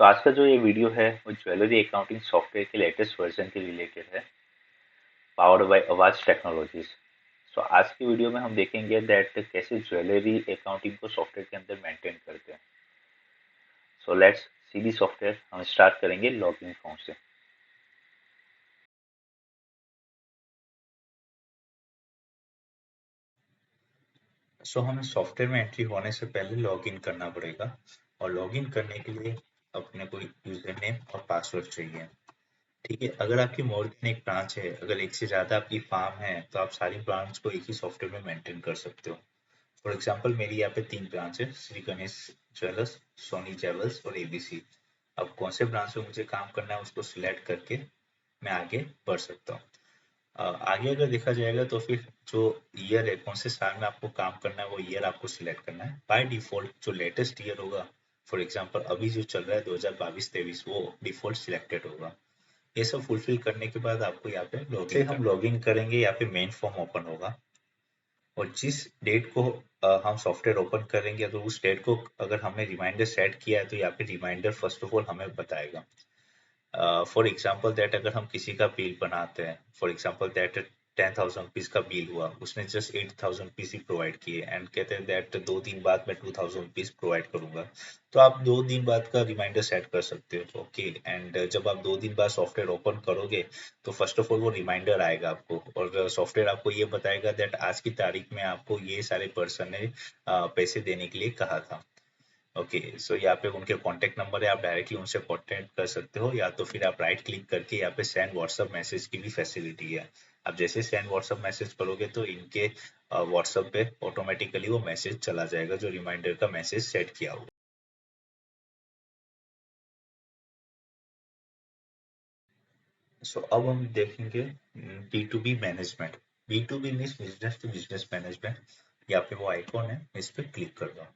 सो आज का जो ये वीडियो है वो ज्वेलरी अकाउंटिंग सॉफ्टवेयर के लेटेस्ट वर्जन के रिलेटेड है, पावर्ड बाय आवाज टेक्नोलॉजीज। सो आज की वीडियो में हम देखेंगे दैट कैसे ज्वेलरी अकाउंटिंग को सॉफ्टवेयर के अंदर मेंटेन करते हैं। So let's see the software. हम स्टार्ट करेंगे लॉगिन फॉर्म से। हमें सॉफ्टवेयर में एंट्री होने से पहले लॉगिन करना पड़ेगा और लॉगिन करने के लिए अपने को यूजर नेम और पासवर्ड चाहिए। ठीक है, अगर आपकी मोर देन एक ब्रांच है, अगर एक से ज़्यादा आपकी फार्म है तो आप सारी ब्रांच को एक ही सॉफ्टवेयर में मेंटेन कर सकते हो। फॉर एग्जांपल मेरी यहाँ पे 3 ब्रांच है, श्री गणेश ज्वेलर्स, सोनी ज्वेलर्स और एबीसी। अब कौन से ब्रांच में मुझे काम करना है उसको सिलेक्ट करके मैं आगे बढ़ सकता हूँ। आगे अगर देखा जाएगा तो फिर जो ईयर है, कौन से साल में आपको काम करना है वो ईयर आपको सिलेक्ट करना है। बाय डिफॉल्ट जो लेटेस्ट ईयर होगा, फॉर एग्जांपल अभी जो चल रहा है 2022-23, वो डिफॉल्ट सिलेक्टेड होगा। ये सब फुलफिल करने के बाद आपको यहाँ पे लॉगिन हम लॉगिन करेंगे, यहाँ पे मेन फॉर्म ओपन होगा और जिस डेट को हम सॉफ्टवेयर ओपन करेंगे तो उस डेट को अगर हमने रिमाइंडर सेट किया है तो यहाँ पे रिमाइंडर फर्स्ट ऑफ ऑल हमें बताएगा। फॉर एग्जाम्पल दैट अगर हम किसी का बिल बनाते हैं, फॉर एग्जाम्पल दैट 10,000 रुपीज का बिल हुआ, उसने जस्ट 8,000 रुपीज ही प्रोवाइड किए एंड कहते हैं दैट 2 दिन बाद मैं 2,000 रुपीज प्रोवाइड करूंगा, तो आप 2 दिन बाद का रिमाइंडर सेट कर सकते हो। ओके, एंड जब आप 2 दिन बाद सॉफ्टवेयर ओपन करोगे तो फर्स्ट ऑफ ऑल वो रिमाइंडर आएगा आपको और सॉफ्टवेयर आपको ये बताएगा दैट आज की तारीख में आपको ये सारे पर्सन ने पैसे देने के लिए कहा था। ओके, सो यहाँ पे उनके कॉन्टेक्ट नंबर है, आप डायरेक्टली उनसे कॉन्टेक्ट कर सकते हो या तो फिर आप राइट क्लिक करके यहाँ पे सेंड व्हाट्सअप मैसेज की भी फैसिलिटी है। आप जैसे सेंड व्हाट्सअप मैसेज करोगे तो इनके व्हाट्सअप पे ऑटोमेटिकली वो मैसेज चला जाएगा जो रिमाइंडर का मैसेज सेट किया होगा। अब हम देखेंगे B2B management. B2B means business to business management. यहाँ पे वो आइकॉन है, इस पे क्लिक कर दो।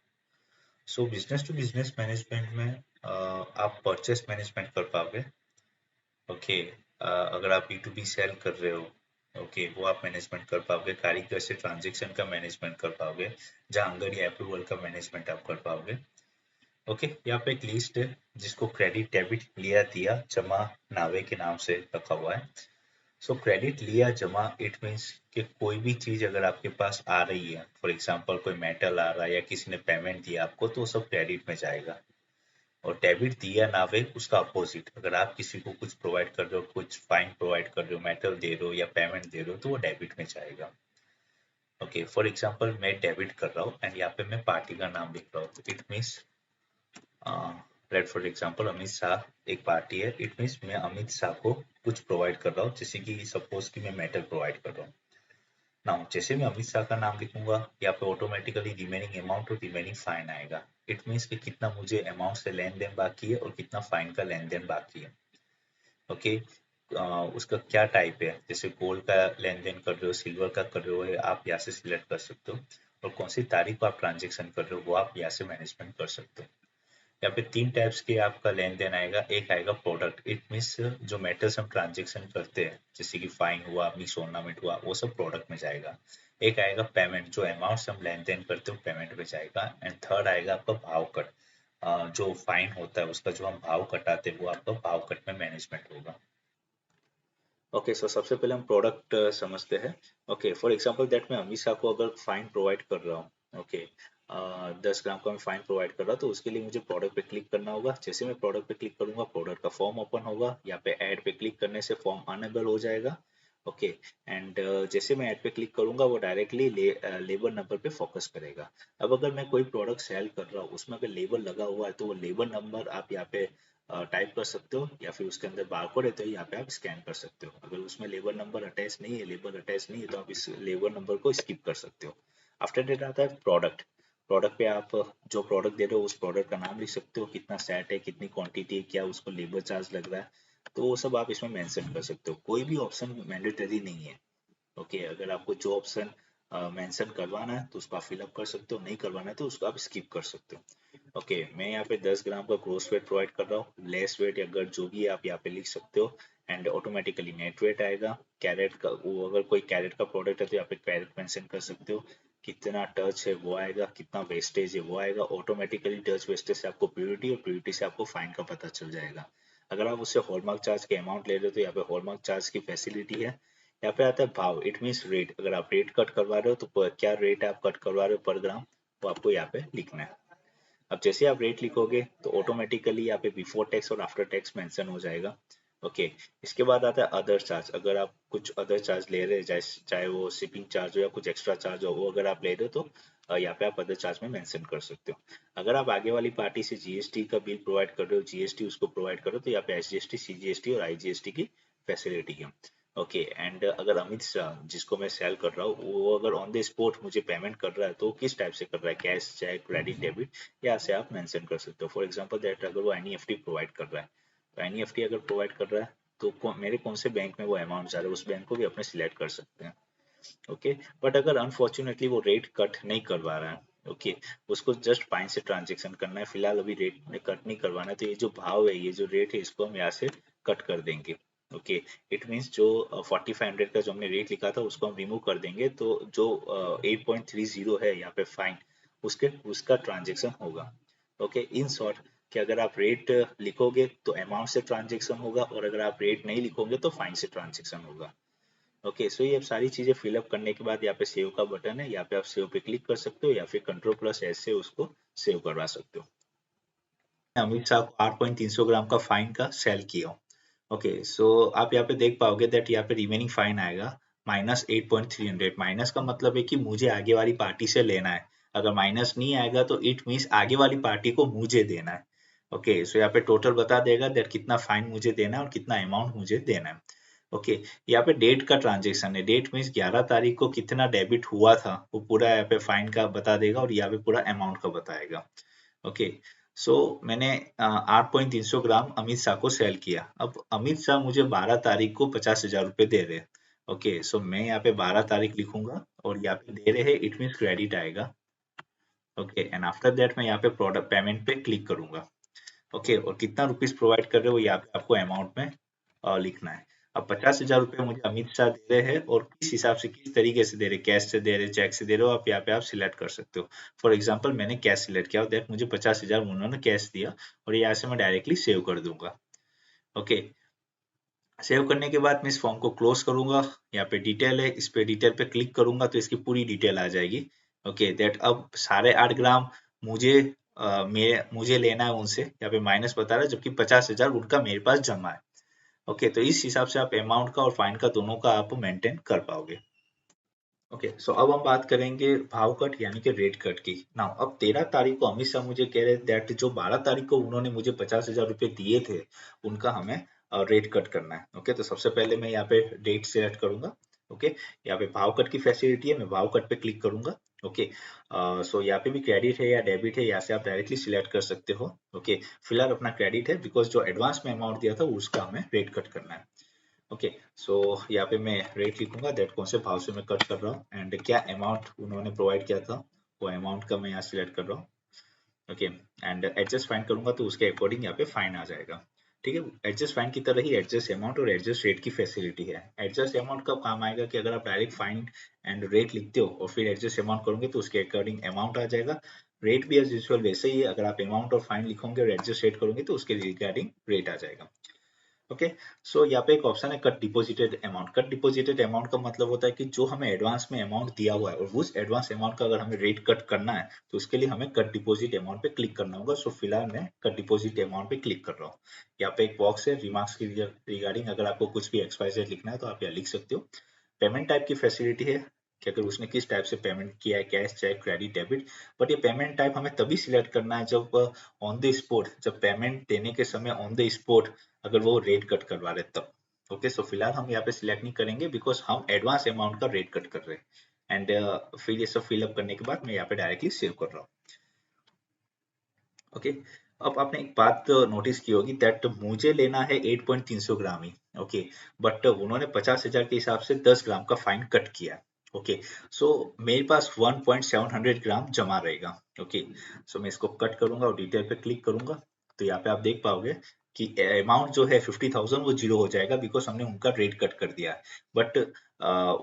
बिजनेस टू बिजनेस मैनेजमेंट में आप परचेस मैनेजमेंट कर पाओगे। ओके, अगर आप B2B सेल कर रहे हो, ओके, वो आप मैनेजमेंट कर पाओगे। कारीगर से ट्रांजेक्शन का मैनेजमेंट कर पाओगे, जहाँ अंगड़ी अप्रूवल का मैनेजमेंट आप कर पाओगे। ओके, यहाँ पे एक लिस्ट है जिसको क्रेडिट डेबिट लिया दिया जमा नावे के नाम से रखा हुआ है। क्रेडिट लिया जमा इट मीन्स कि कोई भी चीज अगर आपके पास आ रही है, फॉर एग्जांपल कोई मेटल आ रहा है या किसी ने पेमेंट दिया आपको, तो वो सब क्रेडिट में जाएगा। और डेबिट दिया नावे उसका अपोजिट, अगर आप किसी को कुछ प्रोवाइड कर रहे हो, कुछ फाइन प्रोवाइड कर रहे हो, मेटल दे रहे हो या पेमेंट दे रहे हो, तो वो डेबिट में जाएगा। ओके, फॉर एग्जांपल मैं डेबिट कर रहा हूँ एंड यहाँ पे मैं पार्टी का नाम लिख रहा हूँ, it means let for example Amit Shah एक पार्टी है, इट मीन्स मैं अमित शाह को कुछ प्रोवाइड कर रहा हूँ, जैसे कि सपोज कि मैं मेटल प्रोवाइड कर रहा हूँ। नाउ जैसे मैं अमित शाह का नाम लिखूंगा, यहाँ पे ऑटोमेटिकली रिमेनिंग अमाउंट और रिमेनिंग फाइन आएगा। इट मीन्स कि कितना मुझे अमाउंट से लेन देन बाकी है और कितना फाइन का लेन देन बाकी है। ओके, उसका क्या टाइप है, जैसे गोल्ड का लेन देन कर रहे हो, सिल्वर का कर रहे हो, आप यहाँ से सिलेक्ट कर सकते हो। और कौन सी तारीख को आप ट्रांजेक्शन कर रहे हो वो आप यहाँ से मैनेजमेंट कर सकते हो। यहाँ पे 3 टाइप्स के आपका लेन देन आएगा। एक आएगा प्रोडक्ट, इट मीन्स जो मेटल्स हम ट्रांजेक्शन करते हैं, जैसे कि फाइन हुआ, मिक्स ऑर्नामेंट हुआ, वो सब प्रोडक्ट में जाएगा। एक आएगा पेमेंट, जो अमाउंट हम लेन देन करते हो पेमेंट में जाएगा। एंड थर्ड आएगा आपका भाव कट, जो फाइन होता है उसका जो हम भाव कटाते हैं वो आपका भाव कट में मैनेजमेंट होगा। ओके, सबसे पहले हम प्रोडक्ट समझते हैं। ओके, फॉर एग्जांपल दैट मैं अमीषा को अगर फाइन प्रोवाइड कर रहा हूँ, ओके, 10 ग्राम का मैं फाइन प्रोवाइड कर रहा हूँ, तो उसके लिए मुझे प्रोडक्ट पे क्लिक करना होगा। जैसे मैं प्रोडक्ट पे क्लिक करूंगा, प्रोडक्ट का फॉर्म ओपन होगा, यहाँ पे ऐड पे क्लिक करने से फॉर्म अनेबल हो जाएगा। ओके, एंड जैसे मैं ऐड पे क्लिक करूंगा वो डायरेक्टली लेबर नंबर पे फोकस करेगा। अब अगर मैं कोई प्रोडक्ट सेल कर रहा हूँ, उसमें अगर लेबर लगा हुआ है तो वो लेबर नंबर आप यहाँ पे टाइप कर सकते हो, या फिर उसके अंदर बारकोड है तो यहाँ पे आप स्कैन कर सकते हो। अगर उसमें लेबर नंबर अटैच नहीं है, लेबर अटैच नहीं है, तो आप इस लेबर नंबर को स्किप कर सकते हो। आफ्टर दैट आता है प्रोडक्ट। प्रोडक्ट पे आप जो प्रोडक्ट दे रहे हो उस प्रोडक्ट का नाम लिख सकते हो, कितना सेट है, कितनी क्वांटिटी है, क्या उसको लेबर चार्ज लग रहा है, तो वो सब आप इसमें मेंशन कर सकते हो। कोई भी ऑप्शन मैंडेटरी नहीं है। ओके, अगर आपको जो ऑप्शन मेंशन करवाना है तो उसको आप फिलअप कर सकते हो, नहीं करवाना है तो उसको आप स्किप कर सकते हो। ओके, मैं यहाँ पे 10 ग्राम का ग्रोस वेट प्रोवाइड कर रहा हूँ, लेस वेट या अगर जो भी है आप यहाँ पे लिख सकते हो। एंड ऑटोमेटिकली नेट वेट आएगा। कैरेट का, वो अगर कोई कैरेट का प्रोडक्ट है तो यहाँ पे कैरेट मेंशन कर सकते हो। कितना टच है वो आएगा, कितना वेस्टेज है वो आएगा। ऑटोमेटिकली टच वेस्टेज से आपको प्योरिटी और प्योरिटी से आपको फाइन का पता चल जाएगा। अगर आप उससे हॉलमार्क चार्ज के अमाउंट ले रहे हो तो यहाँ पे हॉलमार्क चार्ज की फैसिलिटी है। यहाँ पे आता है भाव, इट मीन्स रेट। अगर आप रेट कट करवा रहे हो तो क्या रेट आप कट करवा रहे हो पर ग्राम, वो आपको यहाँ पे लिखना है। अब जैसे आप रेट लिखोगे तो ऑटोमेटिकली यहाँ पे बिफोर टैक्स और आफ्टर टैक्स मेंशन हो जाएगा। ओके, इसके बाद आता है अदर चार्ज। अगर आप कुछ अदर चार्ज ले रहे हैं, चाहे वो शिपिंग चार्ज हो या कुछ एक्स्ट्रा चार्ज हो, वो अगर आप ले रहे हो तो यहाँ पे आप अदर चार्ज में मेंशन कर सकते हो। अगर आप आगे वाली पार्टी से जीएसटी का बिल प्रोवाइड कर रहे हो, जीएसटी उसको प्रोवाइड करो, तो यहाँ पे एसजीएसटी, सीजीएसटी और आईजीएसटी की फैसिलिटी है। ओके, एंड अगर अमित शाह जिसको मैं सेल कर रहा हूँ, वो अगर ऑन द स्पॉट मुझे पेमेंट कर रहा है तो किस टाइप से कर रहा है, कैश, चेक, क्रेडिट, डेबिट, यहाँ से आप मेंशन कर सकते हो। फॉर एग्जांपल दैट अगर वो एनईएफटी प्रोवाइड कर रहा है, तो एनईएफटी अगर प्रोवाइड कर रहा है तो मेरे कौन से बैंक में वो अमाउंट जा रहा है, उस बैंक को भी अपने सिलेक्ट कर सकते हैं। ओके, बट अगर अनफॉर्चुनेटली वो रेट कट नहीं करवा रहा है, ओके, उसको जस्ट फाइन से ट्रांजेक्शन करना है, फिलहाल अभी रेट कट नहीं करवाना है, तो ये जो भाव है, ये जो रेट है, इसको हम यहाँ से कट कर देंगे। ओके, इट मीन्स जो 4500 का जो हमने रेट लिखा था उसको हम रिमूव कर देंगे, तो जो 8.30 है यहाँ पे फाइन, उसका ट्रांजेक्शन होगा। ओके, इन शॉर्ट कि अगर आप रेट लिखोगे तो अमाउंट से ट्रांजेक्शन होगा, और अगर आप रेट नहीं लिखोगे तो फाइन से ट्रांजेक्शन होगा। ओके, सो ये अब सारी चीजें फिलअप करने के बाद यहाँ पे सेव का बटन है, यहाँ पे आप सेव पे क्लिक कर सकते हो या फिर कंट्रोल+S से उसको सेव करवा सकते हो। अमित शाह को 8.300 ग्राम का फाइन का सेल किया। ओके, सो आप यहाँ पे देख पाओगे दैट यहाँ पे रिमेनिंग फाइन आएगा -8.300। माइनस का मतलब है कि मुझे आगे वाली पार्टी से लेना है। अगर माइनस नहीं आएगा तो इट मीन्स आगे वाली पार्टी को मुझे देना है। ओके, सो यहाँ पे टोटल बता देगा दैट कितना फाइन मुझे देना है और कितना अमाउंट मुझे देना है। ओके, यहाँ पे डेट का ट्रांजेक्शन है। डेट मीन्स 11 तारीख को कितना डेबिट हुआ था वो पूरा यहाँ पे फाइन का बता देगा, और यहाँ पे पूरा अमाउंट का बताएगा। ओके, सो मैंने 8.300 ग्राम अमित शाह को सेल किया। अब अमित शाह मुझे 12 तारीख को 50,000 रुपए दे रहे हैं। ओके, सो मैं यहाँ पे 12 तारीख लिखूंगा और यहाँ पे दे रहे हैं, इट मीन्स क्रेडिट आएगा। ओके, एंड आफ्टर दैट मैं यहाँ पे प्रोडक्ट पेमेंट पे क्लिक करूंगा। ओके, और कितना रुपीस प्रोवाइड कर रहे हो यहाँ पे आपको अमाउंट में लिखना है। अब 50,000 रुपए मुझे अमित शाह दे रहे हैं, और किस हिसाब से, किस तरीके से दे रहे, कैश से दे रहे, चेक से दे रहे हो, आप यहाँ पे आप सिलेक्ट कर सकते हो। फॉर एग्जाम्पल मैंने कैश सिलेक्ट किया, दैट मुझे 50,000 उन्होंने कैश दिया, और यहाँ से मैं डायरेक्टली सेव कर दूंगा। ओके, सेव करने के बाद मैं इस फॉर्म को क्लोज करूंगा। यहाँ पे डिटेल है, इस पे डिटेल पे क्लिक करूंगा तो इसकी पूरी डिटेल आ जाएगी। ओके, दैट अब 8.5 ग्राम मुझे मुझे लेना है उनसे, यहाँ पे माइनस बता रहा है, जबकि 50,000 उनका मेरे पास जमा है। ओके, तो इस हिसाब से आप अमाउंट का और फाइन का दोनों का आप मेंटेन कर पाओगे। ओके, सो अब हम बात करेंगे भाव कट यानी कि रेट कट की। नाउ अब 13 तारीख को अमित शाह मुझे कह रहे दैट जो 12 तारीख को उन्होंने मुझे 50,000 रुपए दिए थे, उनका हमें रेट कट करना है। ओके, तो सबसे पहले मैं यहाँ पे डेट सिलेक्ट करूंगा। ओके, यहाँ पे भाव कट की फैसिलिटी है, मैं भाव कट पे क्लिक करूंगा। ओके, सो यहाँ पे भी क्रेडिट है या डेबिट है, यहाँ से आप डायरेक्टली सिलेक्ट कर सकते हो। ओके, फिलहाल अपना क्रेडिट है, बिकॉज जो एडवांस में अमाउंट दिया था उसका हमें रेट कट करना है। ओके, सो यहाँ पे मैं रेट लिखूंगा दैट कौन से भाव से मैं कट कर रहा हूँ, एंड क्या अमाउंट उन्होंने प्रोवाइड किया था, वो अमाउंट का मैं यहाँ सिलेक्ट कर रहा हूँ। ओके, एंड एडजस्ट फाइन करूंगा तो उसके अकॉर्डिंग यहाँ पे फाइन आ जाएगा। ठीक है, एडजस्ट फाइन की तरह ही एडजस्ट अमाउंट और एडजस्ट रेट की फैसिलिटी है। एडजस्ट अमाउंट कब काम आएगा कि अगर आप डायरेक्ट फाइन एंड रेट लिखते हो और फिर एडजस्ट अमाउंट करोगे तो उसके अकॉर्डिंग अमाउंट आ जाएगा। रेट भी एज यूजुअल वैसे ही है, अगर आप अमाउंट और फाइन लिखोगे और एडजस्ट रेट करोगे तो उसके रिगार्डिंग रेट आ जाएगा। ओके, सो यहाँ पे एक ऑप्शन है cut deposited amount. Cut deposited amount का मतलब होता है कि जो हमें एडवांस में अमाउंट दिया हुआ है और उस एडवांस अमाउंट का अगर हमें रेट कट करना है तो उसके लिए हमें कट डिपॉजिट अमाउंट पे क्लिक करना होगा। सो फिलहाल मैं कट डिपॉजिट अमाउंट पे क्लिक कर रहा हूँ। यहाँ पे एक बॉक्स है रिमार्क्स की रिगार्डिंग, अगर आपको कुछ भी XYZ लिखना है तो आप यहाँ लिख सकते हो। पेमेंट टाइप की फैसिलिटी है कि अगर उसने किस टाइप से पेमेंट किया है, cash, cheque, credit, debit. But ये पेमेंट टाइप हमें तभी सिलेक्ट करना है जब ऑन द स्पॉट, जब पेमेंट देने के समय ऑन द स्पॉट अगर वो रेट कट करवा रहे तब। ओके, सो फिलहाल हम यहाँ पे सिलेक्ट नहीं करेंगे बिकॉज हम एडवांस अमाउंट का रेट कट कर रहे हैं। एंड फिर ये सब फिलअप करने के बाद मैं यहाँ पे डायरेक्टली सेव कर रहा हूँ। ओके, अब आपने एक बात नोटिस की होगी दैट मुझे लेना है 8.300 ग्राम ही। ओके, बट उन्होंने 50,000 के हिसाब से 10 ग्राम का फाइन कट किया। ओके, सो मेरे पास 1.700 ग्राम जमा रहेगा। ओके, सो मैं इसको कट करूंगा और डिटेल पे क्लिक करूंगा तो यहाँ पे आप देख पाओगे कि अमाउंट जो है 50,000 वो जीरो हो जाएगा, बिकॉज हमने उनका रेट कट कर दिया है। बट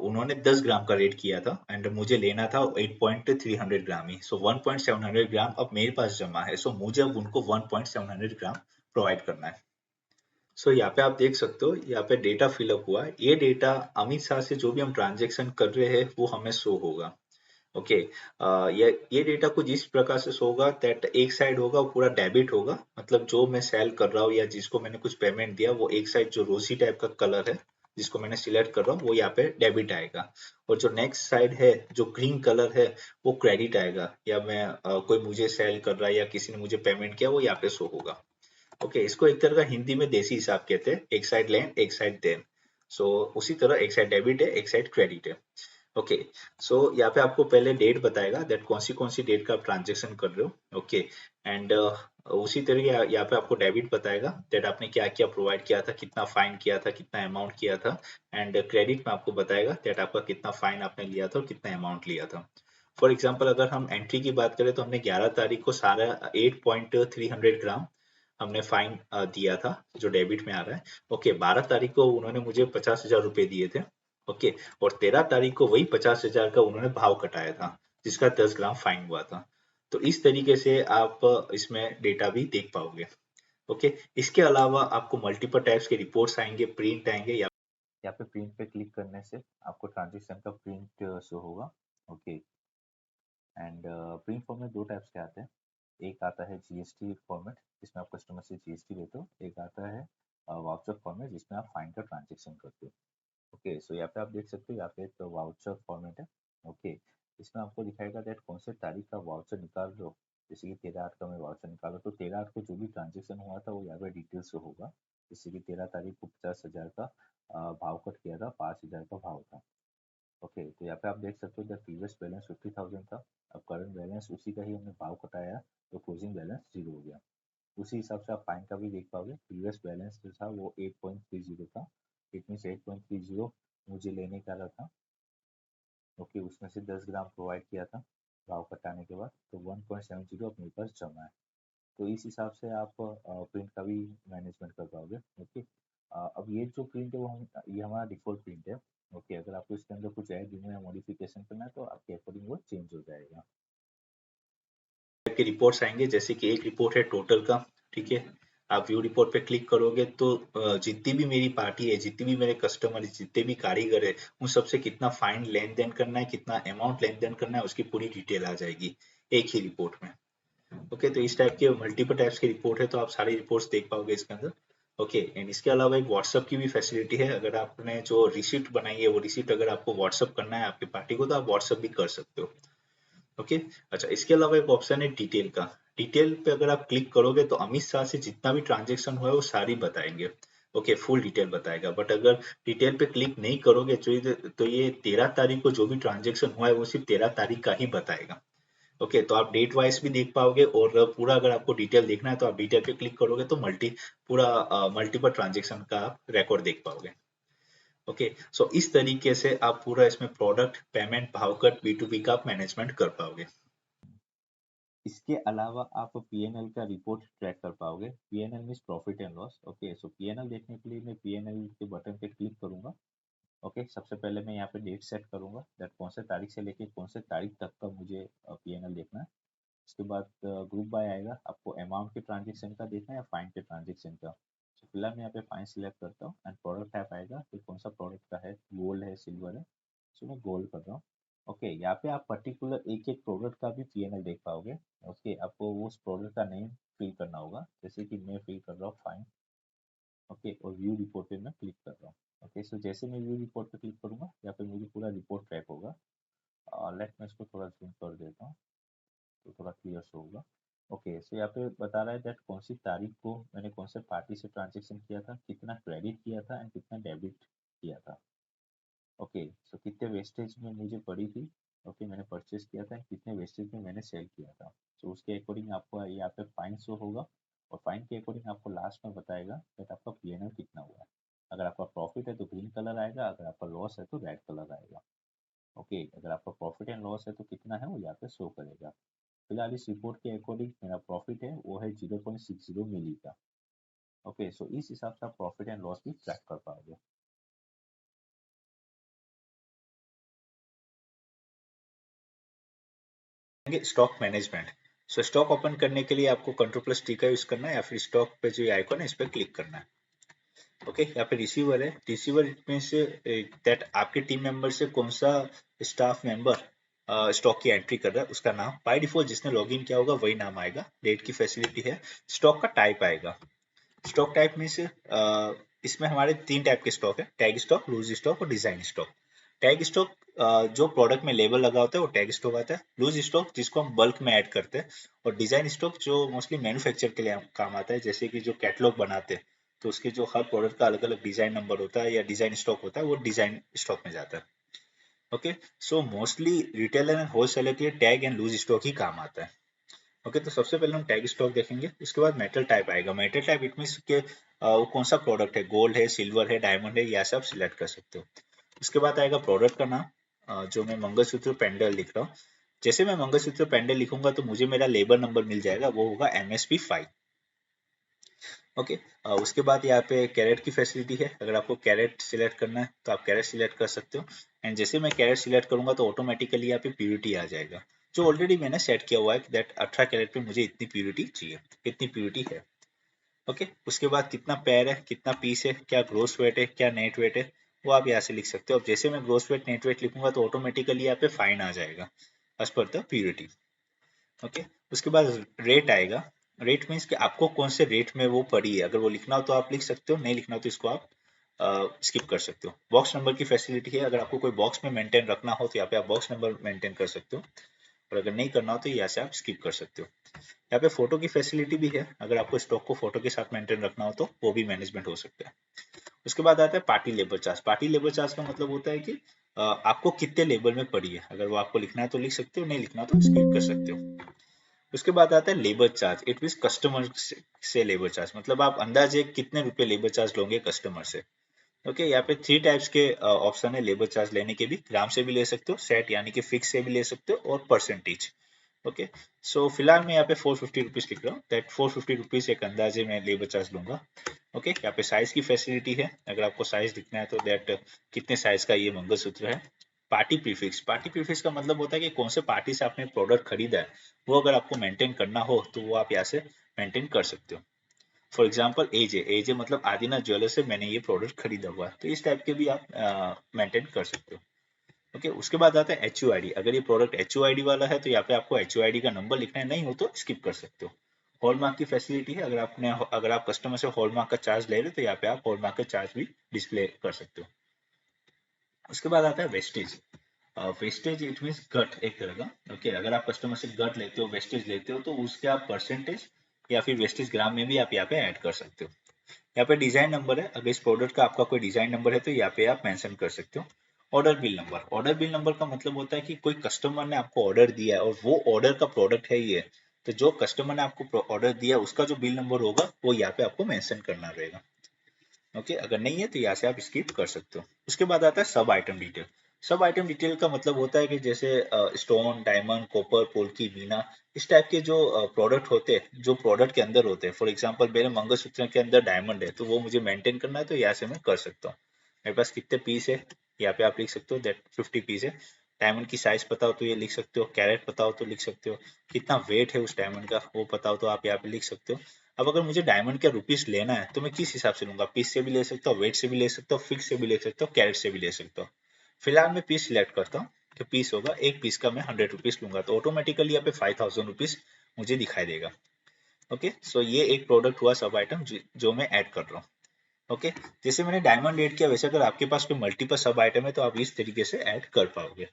उन्होंने 10 ग्राम का रेट किया था एंड मुझे लेना था 8.300 ग्राम ही। सो 1.700 ग्राम अब मेरे पास जमा है, सो मुझे अब उनको 1.700 ग्राम प्रोवाइड करना है। सो यहाँ पे आप देख सकते हो, यहाँ पे डेटा फिलअप हुआ है। ये डेटा अमित शाह से जो भी हम ट्रांजेक्शन कर रहे हैं वो हमें शो होगा। ओके, ये डेटा कुछ इस प्रकार से शो होगा दैट एक साइड होगा वो पूरा डेबिट होगा, मतलब जो मैं सेल कर रहा हूँ या जिसको मैंने कुछ पेमेंट दिया, वो एक साइड जो रोजी टाइप का कलर है जिसको मैंने सिलेक्ट कर रहा हूँ वो यहाँ पे डेबिट आएगा। और जो नेक्स्ट साइड है जो ग्रीन कलर है वो क्रेडिट आएगा, या मैं कोई मुझे सेल कर रहा है या किसी ने मुझे पेमेंट किया वो यहाँ पे शो होगा। ओके, इसको एक तरह का हिंदी में देसी हिसाब कहते हैं, एक साइड लेन एक साइड देन। सो उसी तरह एक साइड डेबिट है एक साइड क्रेडिट है। ओके, सो यहाँ पे आपको पहले डेट बताएगा दैट कौन सी डेट का आप ट्रांजेक्शन कर रहे हो। ओके, एंड उसी तरीके यहाँ पे आपको डेबिट बताएगा दैट आपने क्या क्या प्रोवाइड किया था, कितना फाइन किया था, कितना अमाउंट किया था। एंड क्रेडिट में आपको बताएगा दैट आपका कितना फाइन आपने लिया था और कितना अमाउंट लिया था। फॉर एग्जाम्पल अगर हम एंट्री की बात करें तो हमने 11 तारीख को सारा 8.300 ग्राम हमने फाइन दिया था जो डेबिट में आ रहा है। ओके, 12 तारीख को उन्होंने मुझे 50,000 रुपए दिए थे। ओके, और 13 तारीख को वही 50,000 का उन्होंने भाव कटाया था जिसका 10 ग्राम फाइन हुआ था। तो इस तरीके से आप इसमें डेटा भी देख पाओगे। ओके, इसके अलावा आपको मल्टीपल टाइप्स के रिपोर्ट्स आएंगे, प्रिंट आएंगे। यहाँ पे प्रिंट पे क्लिक करने से आपको ट्रांजेक्शन का प्रिंट शो होगा। ओके, एंड प्रिंट फॉर्मेट दो टाइप्स के आते हैं। एक आता है जीएसटी फॉर्मेट जिसमें आप कस्टमर से जीएसटी लेते हो, एक आता है वाउचर फॉर्मेट जिसमें आप फाइन का ट्रांजेक्शन करते हो। ओके, सो यहाँ पे आप देख सकते हो, यहाँ पे एक वाउचर फॉर्मेट है। ओके, इसमें आपको दिखाएगा दैट कौन से तारीख का वाउचर निकाल रहे हो। जैसे कि 13/8 का मैं वाउचर निकालो तो 13/8 को जो भी ट्रांजेक्शन हुआ था वो यहाँ पे डिटेल्स से होगा। जैसे कि 13 तारीख को 50,000 का भाव कट किया था, 5,000 का भाव था। ओके, तो यहाँ पे आप देख सकते हो द प्रीवियस बैलेंस 50,000 था, अब करंट बैलेंस उसी का ही हमने भाव कटाया तो क्लोजिंग बैलेंस जीरो हो गया। उसी हिसाब से आप फाइन का भी देख पाओगे। प्रीवियस बैलेंस जो था वो 8.30 था, इट मीन्स 8.30 मुझे लेने का रहा था। ओके, उसमें से 10 ग्राम प्रोवाइड किया था भाव कटाने के बाद, तो 1.70 अपने पास जमा है। तो इस हिसाब से आप प्रिंट का भी मैनेजमेंट कर पाओगे। ओके, अब ये जो प्रिंट है वो ये हमारा डिफॉल्ट प्रिंट है। ओके, अगर आपको इसके अंदर कुछ ऐड देना या मॉडिफिकेशन करना है तो आपके अकॉर्डिंग वो चेंज हो जाएगा। के रिपोर्ट्स आएंगे, जैसे कि एक रिपोर्ट है टोटल का। ठीक है, आप व्यू रिपोर्ट पे क्लिक करोगे तो जितनी भी मेरी पार्टी है, जितनी भी मेरे कस्टमर है, जितने भी कारीगर है, उन सबसे कितना फाइन लेन देन करना है, कितना अमाउंट लेन देन करना है, उसकी पूरी डिटेल आ जाएगी एक ही रिपोर्ट में। ओके, तो इस टाइप के मल्टीपल टाइप्स की रिपोर्ट है, तो आप सारी रिपोर्ट्स देख पाओगे इसके अंदर। ओके, एंड इसके अलावा एक व्हाट्सअप की भी फैसिलिटी है। अगर आपने जो रिसिप्ट बनाई है वो रिसिप्ट अगर आपको व्हाट्सअप करना है आपकी पार्टी को तो आप व्हाट्सअप भी कर सकते हो। ओके, अच्छा, इसके अलावा एक ऑप्शन है डिटेल का। डिटेल पे अगर आप क्लिक करोगे तो अमित शाह से जितना भी ट्रांजेक्शन हुआ है वो सारी बताएंगे। ओके, फुल डिटेल बताएगा। बट अगर डिटेल पे क्लिक नहीं करोगे तो ये 13 तारीख को जो भी ट्रांजेक्शन हुआ है वो सिर्फ 13 तारीख का ही बताएगा। ओके, तो आप डेट वाइज भी देख पाओगे, और पूरा अगर आपको डिटेल देखना है तो आप डिटेल पे क्लिक करोगे तो पूरा मल्टीपल ट्रांजेक्शन का आप रिकॉर्ड देख पाओगे। ओके, सो इस तरीके से आप पूरा इसमें प्रोडक्ट पेमेंट भावकट बी टू बी का आप मैनेजमेंट कर पाओगे। इसके अलावा आप पीएनएल का रिपोर्ट ट्रैक कर पाओगे। PNL means profit and loss. Okay, so PNL देखने के लिए मैं पीएनएल के बटन पे क्लिक करूंगा। ओके, सबसे पहले मैं यहाँ पे डेट सेट करूंगा दैट कौन से तारीख से लेके कौन से तारीख तक का मुझे पीएनएल देखना है। उसके बाद ग्रुप बाय आएगा, आपको अमाउंट के ट्रांजेक्शन का देखना है या फाइन के ट्रांजेक्शन का। तो फिलहाल मैं यहाँ पे फाइन सिलेक्ट करता हूँ एंड प्रोडक्ट टाइप आएगा कि कौन सा प्रोडक्ट का है, गोल्ड है सिल्वर है, सो मैं गोल्ड कर रहा हूँ। ओके, यहाँ पे आप पर्टिकुलर एक एक प्रोडक्ट का भी पीएनएल देख पाओगे। ओके, आपको उस प्रोडक्ट का नेम फिल करना होगा, जैसे कि मैं फिल कर रहा हूँ फाइन। ओके, और व्यू रिपोर्ट पे मैं क्लिक कर रहा हूँ। ओके, सो जैसे मैं व्यू रिपोर्ट पे क्लिक करूंगा यहाँ पे मुझे पूरा रिपोर्ट ट्रैक होगा। लेट मैं इसको थोड़ा जूम कर देता हूँ तो थोड़ा क्लियर शो होगा। ओके, सो यहाँ पे बता रहा है दैट कौन सी तारीख को मैंने कौन से पार्टी से ट्रांजेक्शन किया था, कितना क्रेडिट किया था एंड कितना डेबिट किया था। ओके, सो कितने वेस्टेज में मुझे पड़ी थी। ओके, मैंने परचेज किया था, कितने वेस्टेज में मैंने सेल किया था। सो उसके अकॉर्डिंग आपको यहाँ पे फाइन शो होगा, और फाइन के अकॉर्डिंग आपको लास्ट में बताएगा दैट आपका पीएनएल कितना हुआ है। अगर आपका प्रॉफिट है तो ग्रीन कलर आएगा, अगर आपका लॉस है तो रेड कलर आएगा। ओके, अगर आपका प्रॉफिट एंड लॉस है तो कितना है वो यहाँ पे शो करेगा। फिलहाल इस रिपोर्ट के अकॉर्डिंग मेरा प्रॉफिट है वो है 0.60 मिली का। ओके, सो इस हिसाब से आप प्रॉफिट एंड लॉस भी ट्रैक कर पाओगे। Stock management. सो स्टॉक ओपन करने के लिए आपको कंट्रोल+T का यूज करना है, या फिर स्टॉक पे जो आइकॉन है इस पर क्लिक करना है। ओके, यहाँ पे रिसीवर है। रिसीवर इट मीन्स दैट आपके टीम मेंबर से कौन सा स्टाफ मेंबर स्टॉक की एंट्री कर रहा है, उसका नाम। बाय डिफॉल्ट जिसने लॉगिन किया होगा वही नाम आएगा। डेट की फैसिलिटी है। स्टॉक का टाइप आएगा। स्टॉक टाइप मीन्स इसमें हमारे 3 टाइप के स्टॉक है, टैग स्टॉक, लूज स्टॉक और डिजाइन स्टॉक। टैग स्टॉक जो प्रोडक्ट में लेबल लगा होता है वो टैग स्टॉक आता है। लूज स्टॉक जिसको हम बल्क में ऐड करते हैं। और डिजाइन स्टॉक जो मोस्टली मैन्युफैक्चर के लिए काम आता है, जैसे कि जो कैटलॉग बनाते हैं तो उसके जो हर प्रोडक्ट का अलग अलग डिजाइन नंबर होता है या डिजाइन स्टॉक होता है, वो डिजाइन स्टॉक में जाता है। Okay, so mostly retailer and wholesaler के लिए टैग एंड लूज स्टॉक ही काम आता है। ओके, तो सबसे पहले हम टैग स्टॉक देखेंगे। उसके बाद मेटल टाइप आएगा। मेटल टाइप इट मीन्स के वो कौन सा प्रोडक्ट है, गोल्ड है, सिल्वर है, डायमंड है, या सब सिलेक्ट कर सकते हो। उसके बाद आएगा प्रोडक्ट का नाम। जो मैं मंगलसूत्र पेंडल लिख रहा हूँ, जैसे मैं मंगलसूत्र पेंडल लिखूंगा तो मुझे मेरा लेबर नंबर मिल जाएगा, वो होगा MSP5। ओके, उसके बाद यहाँ पे कैरेट की फैसिलिटी है। अगर आपको कैरेट सिलेक्ट करना है तो आप कैरेट सिलेक्ट कर सकते हो। एंड जैसे मैं कैरेट सिलेक्ट करूंगा तो ऑटोमेटिकली यहाँ पे प्योरिटी आ जाएगा, जो ऑलरेडी मैंने सेट किया हुआ है कि दैट 18 कैरेट पे मुझे इतनी प्योरिटी चाहिए, इतनी प्योरिटी है। ओके, उसके बाद कितना पैर है, कितना पीस है, क्या ग्रोस वेट है, क्या नेट वेट है, वो आप यहाँ से लिख सकते हो। अब जैसे मैं ग्रोस वेट नेट वेट लिखूंगा तो ऑटोमेटिकली यहाँ पे फाइन आ जाएगा as per the purity. Okay, उसके बाद रेट आएगा। रेट मीन्स कि आपको कौन से रेट में वो पड़ी है, अगर वो लिखना हो तो आप लिख सकते हो, नहीं लिखना हो तो इसको आप स्किप कर सकते हो। बॉक्स नंबर की फैसिलिटी है। अगर आपको कोई बॉक्स में मेंटेन रखना हो तो यहाँ पे आप बॉक्स नंबर मेंटेन कर सकते हो, और अगर नहीं करना हो तो यहाँ से आप स्किप कर सकते हो। यहाँ पे फोटो की फैसिलिटी भी है। अगर आपको स्टॉक को फोटो के साथ मेंटेन रखना हो तो वो भी मैनेजमेंट हो सकता है। उसके बाद आता है party labour charge. Party labour charge का मतलब होता है कि आपको कितने लेबर में पड़ी है। अगर वो आपको लिखना है तो लिख सकते हो, नहीं लिखना तो स्किप कर सकते हो। उसके बाद आता है labour charge. It mean customer से लेबर चार्ज, मतलब आप अंदाजे कितने रुपए लेबर चार्ज लोगे कस्टमर से। ओके, यहाँ पे 3 टाइप्स के ऑप्शन है लेबर चार्ज लेने के भी। ग्राम से भी ले सकते हो, सेट यानी कि फिक्स से भी ले सकते हो, और परसेंटेज। ओके, सो फिलहाल मैं यहाँ पे 450 रुपीज लिख रहा हूँ, दैट 450 रुपीज एक अंदाजे में लेबर चार्ज लूंगा। ओके, यहाँ पे साइज की फैसिलिटी है। अगर आपको साइज दिखना है तो दैट कितने साइज का ये मंगलसूत्र है। Party prefix. पार्टी प्रीफिक्स का मतलब होता है कि कौन से पार्टी से आपने प्रोडक्ट खरीदा है, वो अगर आपको मेंटेन करना हो तो वो आप यहाँ से मेंटेन कर सकते हो। फॉर एग्जाम्पल एजे, एजे मतलब आदिनाथ ज्वेलर से मैंने ये प्रोडक्ट खरीदा हुआ है, तो इस टाइप के भी आप मेंटेन कर सकते हो। ओके, उसके बाद आता है HUID। अगर ये प्रोडक्ट HUID वाला है तो यहाँ पे आपको HUID का नंबर लिखना है, नहीं हो तो स्किप कर सकते हो। हॉलमार्क की फैसिलिटी है। अगर आप कस्टमर से हॉलमार्क का चार्ज ले रहे हो तो यहाँ पे आप हॉलमार्क का चार्ज भी डिस्प्ले कर सकते हो। उसके बाद आता है वेस्टेज। वेस्टेज इट मीन गट एक तरह का। ओके, अगर आप कस्टमर से गट लेते हो, वेस्टेज लेते हो, तो उसके आप परसेंटेज या फिर वेस्टेज ग्राम में भी आप यहाँ पे ऐड कर सकते हो। यहाँ पे डिजाइन नंबर है। अगर इस प्रोडक्ट का आपका कोई डिजाइन नंबर है तो यहाँ पे आप मेंशन कर सकते हो। Order bill number. Order bill number का मतलब होता है कि कोई कस्टमर ने आपको ऑर्डर दिया है और वो ऑर्डर का प्रोडक्ट है ये, तो जो कस्टमर ने आपको ऑर्डर दिया उसका जो बिल नंबर होगा वो यहाँ पे आपको मेंशन करना रहेगा। ओके, अगर नहीं है तो यहाँ से आप स्किप कर सकते हो। उसके बाद आता है सब आइटम डिटेल। सब आइटम डिटेल का मतलब होता है कि जैसे stone, diamond, copper, polki, Meena, इस टाइप के जो प्रोडक्ट होते हैं, जो प्रोडक्ट के अंदर होते हैं। फॉर एग्जांपल मेरे मंगलसूत्र के अंदर डायमंड है तो वो मुझे मेंटेन करना है, तो यहाँ से मैं कर सकता हूँ। मेरे पास कितने पीस है यहाँ पे आप लिख सकते हो, दैट 50 पीस है। डायमंड की साइज पता हो तो ये लिख सकते हो, कैरेट पता हो तो लिख सकते हो, कितना वेट है उस डायमंड का वो पता हो तो आप यहाँ पे लिख सकते हो। अब अगर मुझे डायमंड का रुपीस लेना है तो मैं किस हिसाब से लूंगा, पीस से भी ले सकता हूँ, वेट से भी ले सकता हूँ, फिक्स से भी ले सकता हूँ, कैरेट से भी ले सकता हूँ। फिलहाल मैं पीस सिलेक्ट करता हूँ कि पीस होगा, एक पीस का मैं 100 रुपीज लूंगा, तो ऑटोमेटिकली यहाँ पे 5000 रुपीज मुझे दिखाई देगा। ओके, सो ये एक प्रोडक्ट हुआ सब आइटम जो मैं ऐड कर रहा हूँ। ओके, जैसे मैंने डायमंड ऐड किया वैसे अगर आपके पास कोई मल्टीपल सब आइटम है तो आप इस तरीके से ऐड कर पाओगे।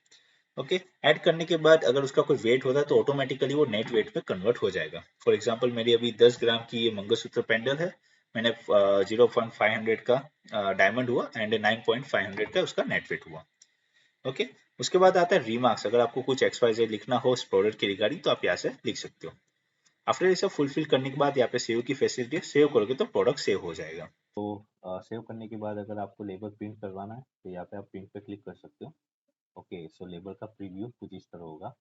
ओके, ऐड करने के बाद अगर उसका कोई वेट होता है तो ऑटोमेटिकली वो नेट वेट में कन्वर्ट हो जाएगा। फॉर एग्जांपल मेरी अभी 10 ग्राम की ये मंगलसूत्र पेंडल है, मैंने 0.500 का डायमंड हुआ एंड 9.500 का उसका नेट वेट हुआ। ओके, उसके बाद आता है रीमार्क्स। अगर आपको कुछ XYZ लिखना हो इस प्रोडक्ट की रिगार्डिंग तो आप यहाँ से लिख सकते हो। आफ्टर ये सब फुलफिल करने के बाद यहाँ पे सेव की फैसिलिटी है। सेव करोगे तो प्रोडक्ट सेव हो जाएगा। तो सेव करने के बाद अगर आपको लेबल प्रिंट करवाना है तो यहाँ पे आप प्रिंट पे क्लिक कर सकते हो। ओके, सो लेबल का प्रीव्यू कुछ इस तरह होगा।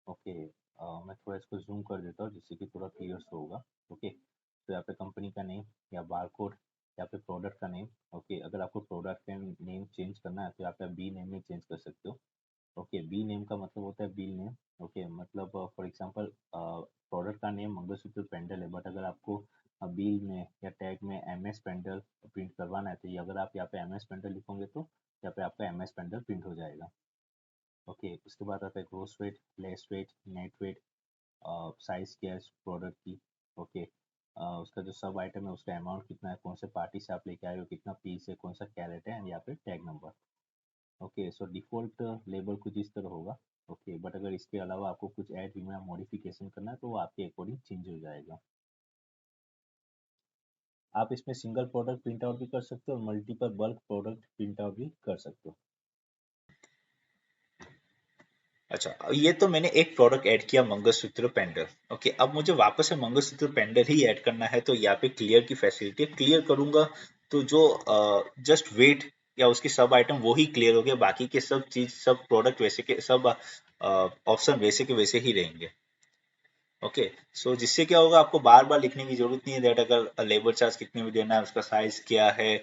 ओके, मैं थोड़ा इसको जूम कर देता हूँ जिससे कि थोड़ा क्लियर शो होगा। ओके, सकते हो यहाँ पे कंपनी का नेम या बारकोड या फिर प्रोडक्ट का नेम। ओके, अगर आपको प्रोडक्ट का नेम चेंज करना है तो यहाँ पे आप बी नेम में चेंज कर सकते हो। ओके, बी नेम का मतलब होता है बिल नेम। ओके, मतलब फॉर एग्जांपल प्रोडक्ट का नेम मंगलसूत्र पेंडल है, बट अगर आपको बिल में या टैग में एम एस पेंडल प्रिंट करवाना है तो ये अगर आप यहाँ पे एम एस पेंडल लिखोगे तो यहाँ पे आपका एम एस पेंडल प्रिंट हो जाएगा। ओके, उसके बाद आता है gross weight, less weight, net weight, size क्या है प्रोडक्ट की। ओके, उसका जो सब आइटम है उसका अमाउंट कितना है, कौन से पार्टी से आप लेके आए हो, कितना पीस है, कौन सा कैरेट है, एंड यहाँ पे टैग नंबर। ओके, सो डिफ़ॉल्ट लेबल कुछ इस तरह होगा। ओके, बट अगर इसके अलावा आपको कुछ ऐड या मॉडिफिकेशन करना है तो वो आपके अकॉर्डिंग चेंज हो जाएगा। आप इसमें सिंगल प्रोडक्ट प्रिंट आउट भी कर सकते हो और multiple bulk product print out भी कर सकते हो। अच्छा, ये तो मैंने एक प्रोडक्ट ऐड किया मंगलसूत्र पेंडल। ओके, अब मुझे वापस से मंगलसूत्र पेंडल ही ऐड करना है, तो यहाँ पे क्लियर की फैसिलिटी क्लियर करूंगा तो जो जस्ट वेट या उसकी सब आइटम वो ही क्लियर हो गया, बाकी के सब चीज सब प्रोडक्ट वैसे के सब ऑप्शन वैसे के वैसे ही रहेंगे। ओके, सो जिससे क्या होगा, आपको बार बार लिखने की जरूरत नहीं है दैट अगर लेबर चार्ज कितने में देना है, उसका साइज क्या है,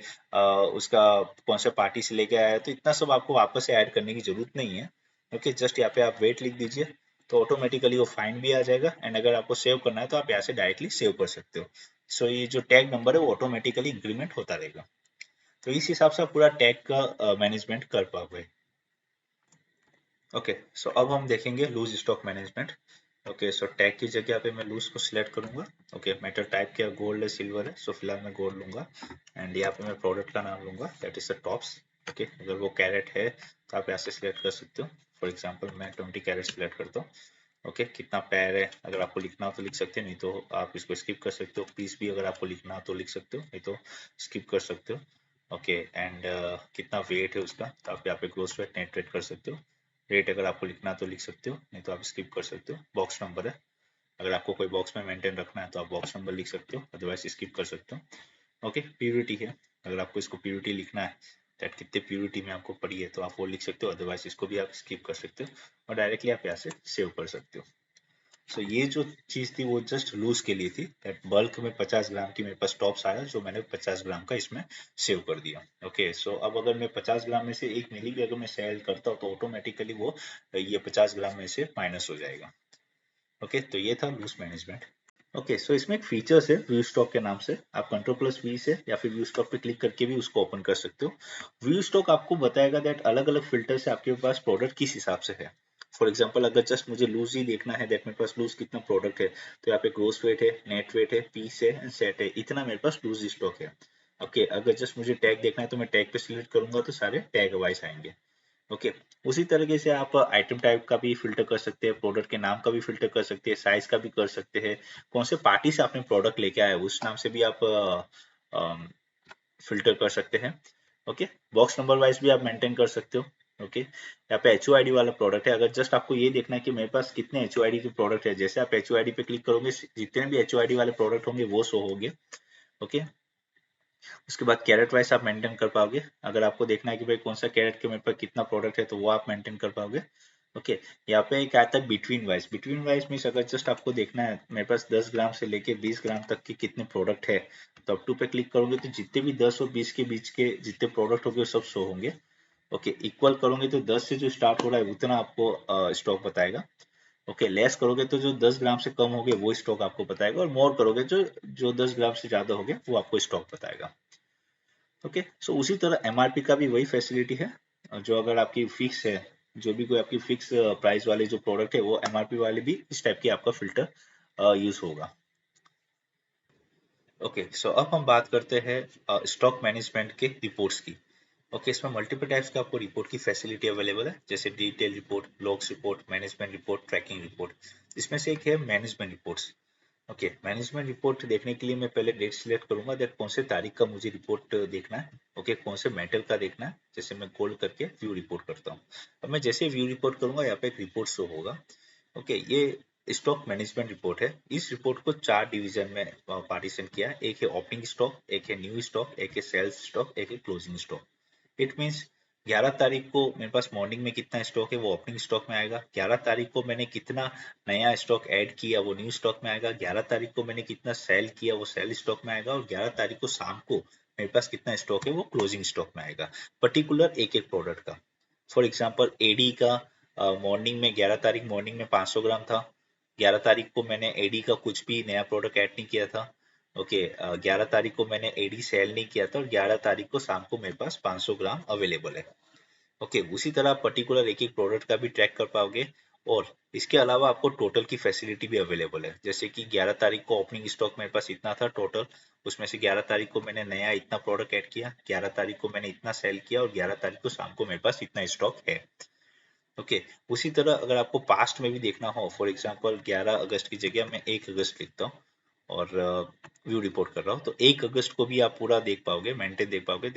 उसका कौन से पार्टी से लेके आया है, तो इतना सब आपको वापस से ऐड करने की जरूरत नहीं है। ओके, जस्ट यहाँ पे आप वेट लिख दीजिए तो ऑटोमेटिकली वो फाइंड भी आ जाएगा, एंड अगर आपको सेव करना है तो आप यहाँ से डायरेक्टली सेव कर सकते हो। सो ये जो टैग नंबर है वो ऑटोमेटिकली इंक्रीमेंट होता रहेगा। तो इस हिसाब से आप पूरा टैग का मैनेजमेंट कर पाओगे। ओके, सो अब हम देखेंगे लूज स्टॉक मैनेजमेंट। ओके, सो टैग की जगह पे मैं लूज को सिलेक्ट करूंगा। ओके, मेटल टाइप क्या, गोल्ड है, सिल्वर है, सो फिलहाल मैं गोल्ड लूंगा। एंड यहाँ पे मैं प्रोडक्ट का नाम लूंगा, that is the tops. Okay, अगर वो कैरेट है तो आप यहाँ से सिलेक्ट कर सकते हो। फॉर एग्जाम्पल मैं 20 कैरेट सिलेक्ट करता हूँ। ओके, कितना पैर है अगर आपको लिखना हो तो लिख सकते हो, नहीं तो आप इसको स्किप कर सकते हो। पीस भी अगर आपको लिखना हो तो लिख सकते हो, नहीं तो स्किप कर सकते हो। ओके, एंड कितना वेट है उसका तो आप यहाँ पे ग्रोस वेट, नेट वेट कर सकते हो। रेट अगर आपको लिखना है तो लिख सकते हो, नहीं तो आप स्किप कर सकते हो। बॉक्स नंबर है, अगर आपको कोई बॉक्स में मेंटेन रखना है तो आप बॉक्स नंबर लिख सकते हो, अदरवाइज स्किप कर सकते हो। ओके, प्योरिटी है, अगर आपको इसको प्योरिटी लिखना है दैट कितने प्योरिटी में आपको पड़ी है तो आप वो लिख सकते हो, अदरवाइज इसको भी आप स्किप कर सकते हो और डायरेक्टली आप यहाँ से सेव कर सकते हो। सो ये जो चीज थी वो जस्ट लूज के लिए थी, दैट बल्क में 50 ग्राम की मेरे पास टॉप्स आया जो मैंने 50 ग्राम का इसमें सेव कर दिया। ओके, सो अब अगर मैं 50 ग्राम में से 1 मिली भी अगर मैं सेल करता हूँ तो ऑटोमेटिकली वो ये 50 ग्राम में से माइनस हो जाएगा। ओके, तो ये था लूज मैनेजमेंट। ओके, सो इसमें एक फीचर्स है व्यू स्टॉक के नाम से, आप कंट्रोल प्लस वी से या फिर व्यू स्टॉक पे क्लिक करके भी उसको ओपन कर सकते हो। व्यू स्टॉक आपको बताएगा दैट अलग अलग फिल्टर से आपके पास प्रोडक्ट किस हिसाब से है। फॉर एग्जाम्पल अगर जस्ट मुझे लूज ही देखना है दैट मेरे पास लूज कितना प्रोडक्ट है, तो यहाँ पे ग्रोस वेट है, नेट वेट है, पीस है एंड सेट है, इतना मेरे पास लूज स्टॉक है। ओके, अगर जस्ट मुझे टैग देखना है तो मैं टैग पे सिलेक्ट करूंगा तो सारे टैग वाइज आएंगे। ओके, उसी तरीके से आप आइटम टाइप का भी फिल्टर कर सकते हैं, प्रोडक्ट के नाम का भी फिल्टर कर सकते हैं, साइज का भी कर सकते हैं, कौन से पार्टी से आपने प्रोडक्ट लेके आए उस नाम से भी आप फिल्टर कर सकते हैं। ओके, बॉक्स नंबर वाइज भी आप मेंटेन कर सकते हो। ओके, यहाँ पे एच वाला प्रोडक्ट है, अगर जस्ट आपको ये देखना है कि मेरे पास कितने एच के प्रोडक्ट है, जैसे आप एच पे क्लिक करोगे जितने भी एच वाले प्रोडक्ट होंगे वो शो होंगे। ओके, उसके बाद कैरेट वाइज आप मेंटेन कर पाओगे, अगर आपको देखना है कि भाई कौन सा कैरेट के मेरे पास कितना प्रोडक्ट है तो वो आप मेंटेन कर पाओगे। ओके, यहाँ पे एक आता है बिटवीन वाइज मीन्स अगर जस्ट आपको देखना है मेरे पास 10 ग्राम से लेके 20 ग्राम तक के कितने प्रोडक्ट है, तो अप टू पे क्लिक करोगे तो जितने भी 10 और 20 के बीच के जितने प्रोडक्ट होंगे वो सब शो होंगे। ओके, इक्वल करोगे तो 10 से जो स्टार्ट हो रहा है उतना आपको स्टॉक बताएगा। ओके, लेस करोगे तो जो 10 ग्राम से कम हो गए वो स्टॉक आपको बताएगा, और मोर करोगे जो जो 10 ग्राम से ज्यादा हो गए वो आपको स्टॉक बताएगा। ओके, सो उसी तरह एमआरपी का भी वही फैसिलिटी है, जो अगर आपकी फिक्स है, जो भी कोई आपकी फिक्स प्राइस वाले जो प्रोडक्ट है वो एमआरपी वाले भी इस टाइप की आपका फिल्टर यूज होगा। ओके, सो अब हम बात करते हैं स्टॉक मैनेजमेंट के रिपोर्ट्स की। ओके, इसमें मल्टीपल टाइप्स का आपको रिपोर्ट की फैसिलिटी अवेलेबल है, जैसे detail report, logs report, management report, tracking report. इसमें से एक है management reports. Okay, management report देखने के लिए मैं पहले डेट सिलेक्ट करूंगा, दैट कौन से तारीख का मुझे रिपोर्ट देखना है। ओके, कौन से मेटल का देखना है, जैसे मैं गोल्ड करके व्यू रिपोर्ट करता हूँ। अब मैं जैसे व्यू रिपोर्ट करूंगा यहाँ पे एक रिपोर्ट शो होगा। ओके, ये स्टॉक मैनेजमेंट रिपोर्ट है। इस रिपोर्ट को 4 डिवीजन में पार्टीशन किया है, एक है ओपनिंग स्टॉक, एक है न्यू स्टॉक, एक है सेल्स स्टॉक, एक है क्लोजिंग स्टॉक। इट मीन्स 11 तारीख को मेरे पास मॉर्निंग में कितना स्टॉक है वो ओपनिंग स्टॉक में आएगा। 11 तारीख को मैंने कितना नया स्टॉक ऐड किया वो न्यू स्टॉक में आएगा। 11 तारीख को मैंने कितना सेल किया वो सेल स्टॉक में आएगा। और 11 तारीख को शाम को मेरे पास कितना स्टॉक है वो क्लोजिंग स्टॉक में आएगा, पर्टिकुलर एक एक प्रोडक्ट का। फॉर एग्जाम्पल एडी का मॉर्निंग में 11 तारीख मॉर्निंग में 500 ग्राम था। 11 तारीख को मैंने एडी का कुछ भी नया प्रोडक्ट ऐड नहीं किया था। ओके, 11 तारीख को मैंने एडी सेल नहीं किया था और 11 तारीख को शाम को मेरे पास 500 ग्राम अवेलेबल है। ओके, उसी तरह आप पर्टिकुलर एक एक प्रोडक्ट का भी ट्रैक कर पाओगे। और इसके अलावा आपको टोटल की फैसिलिटी भी अवेलेबल है, जैसे कि 11 तारीख को ओपनिंग स्टॉक मेरे पास इतना था टोटल, उसमें से 11 तारीख को मैंने नया इतना प्रोडक्ट ऐड किया, 11 तारीख को मैंने इतना सेल किया और 11 तारीख को शाम को मेरे पास इतना स्टॉक है। ओके, उसी तरह अगर आपको पास्ट में भी देखना हो, फॉर एग्जांपल 11 अगस्त की जगह मैं 1 अगस्त लिखता हूँ और व्यू रिपोर्ट कर रहा हूँ, तो 1 अगस्त को भी आप पूरा देख पाओगे, मेंटेन देख पाओगे।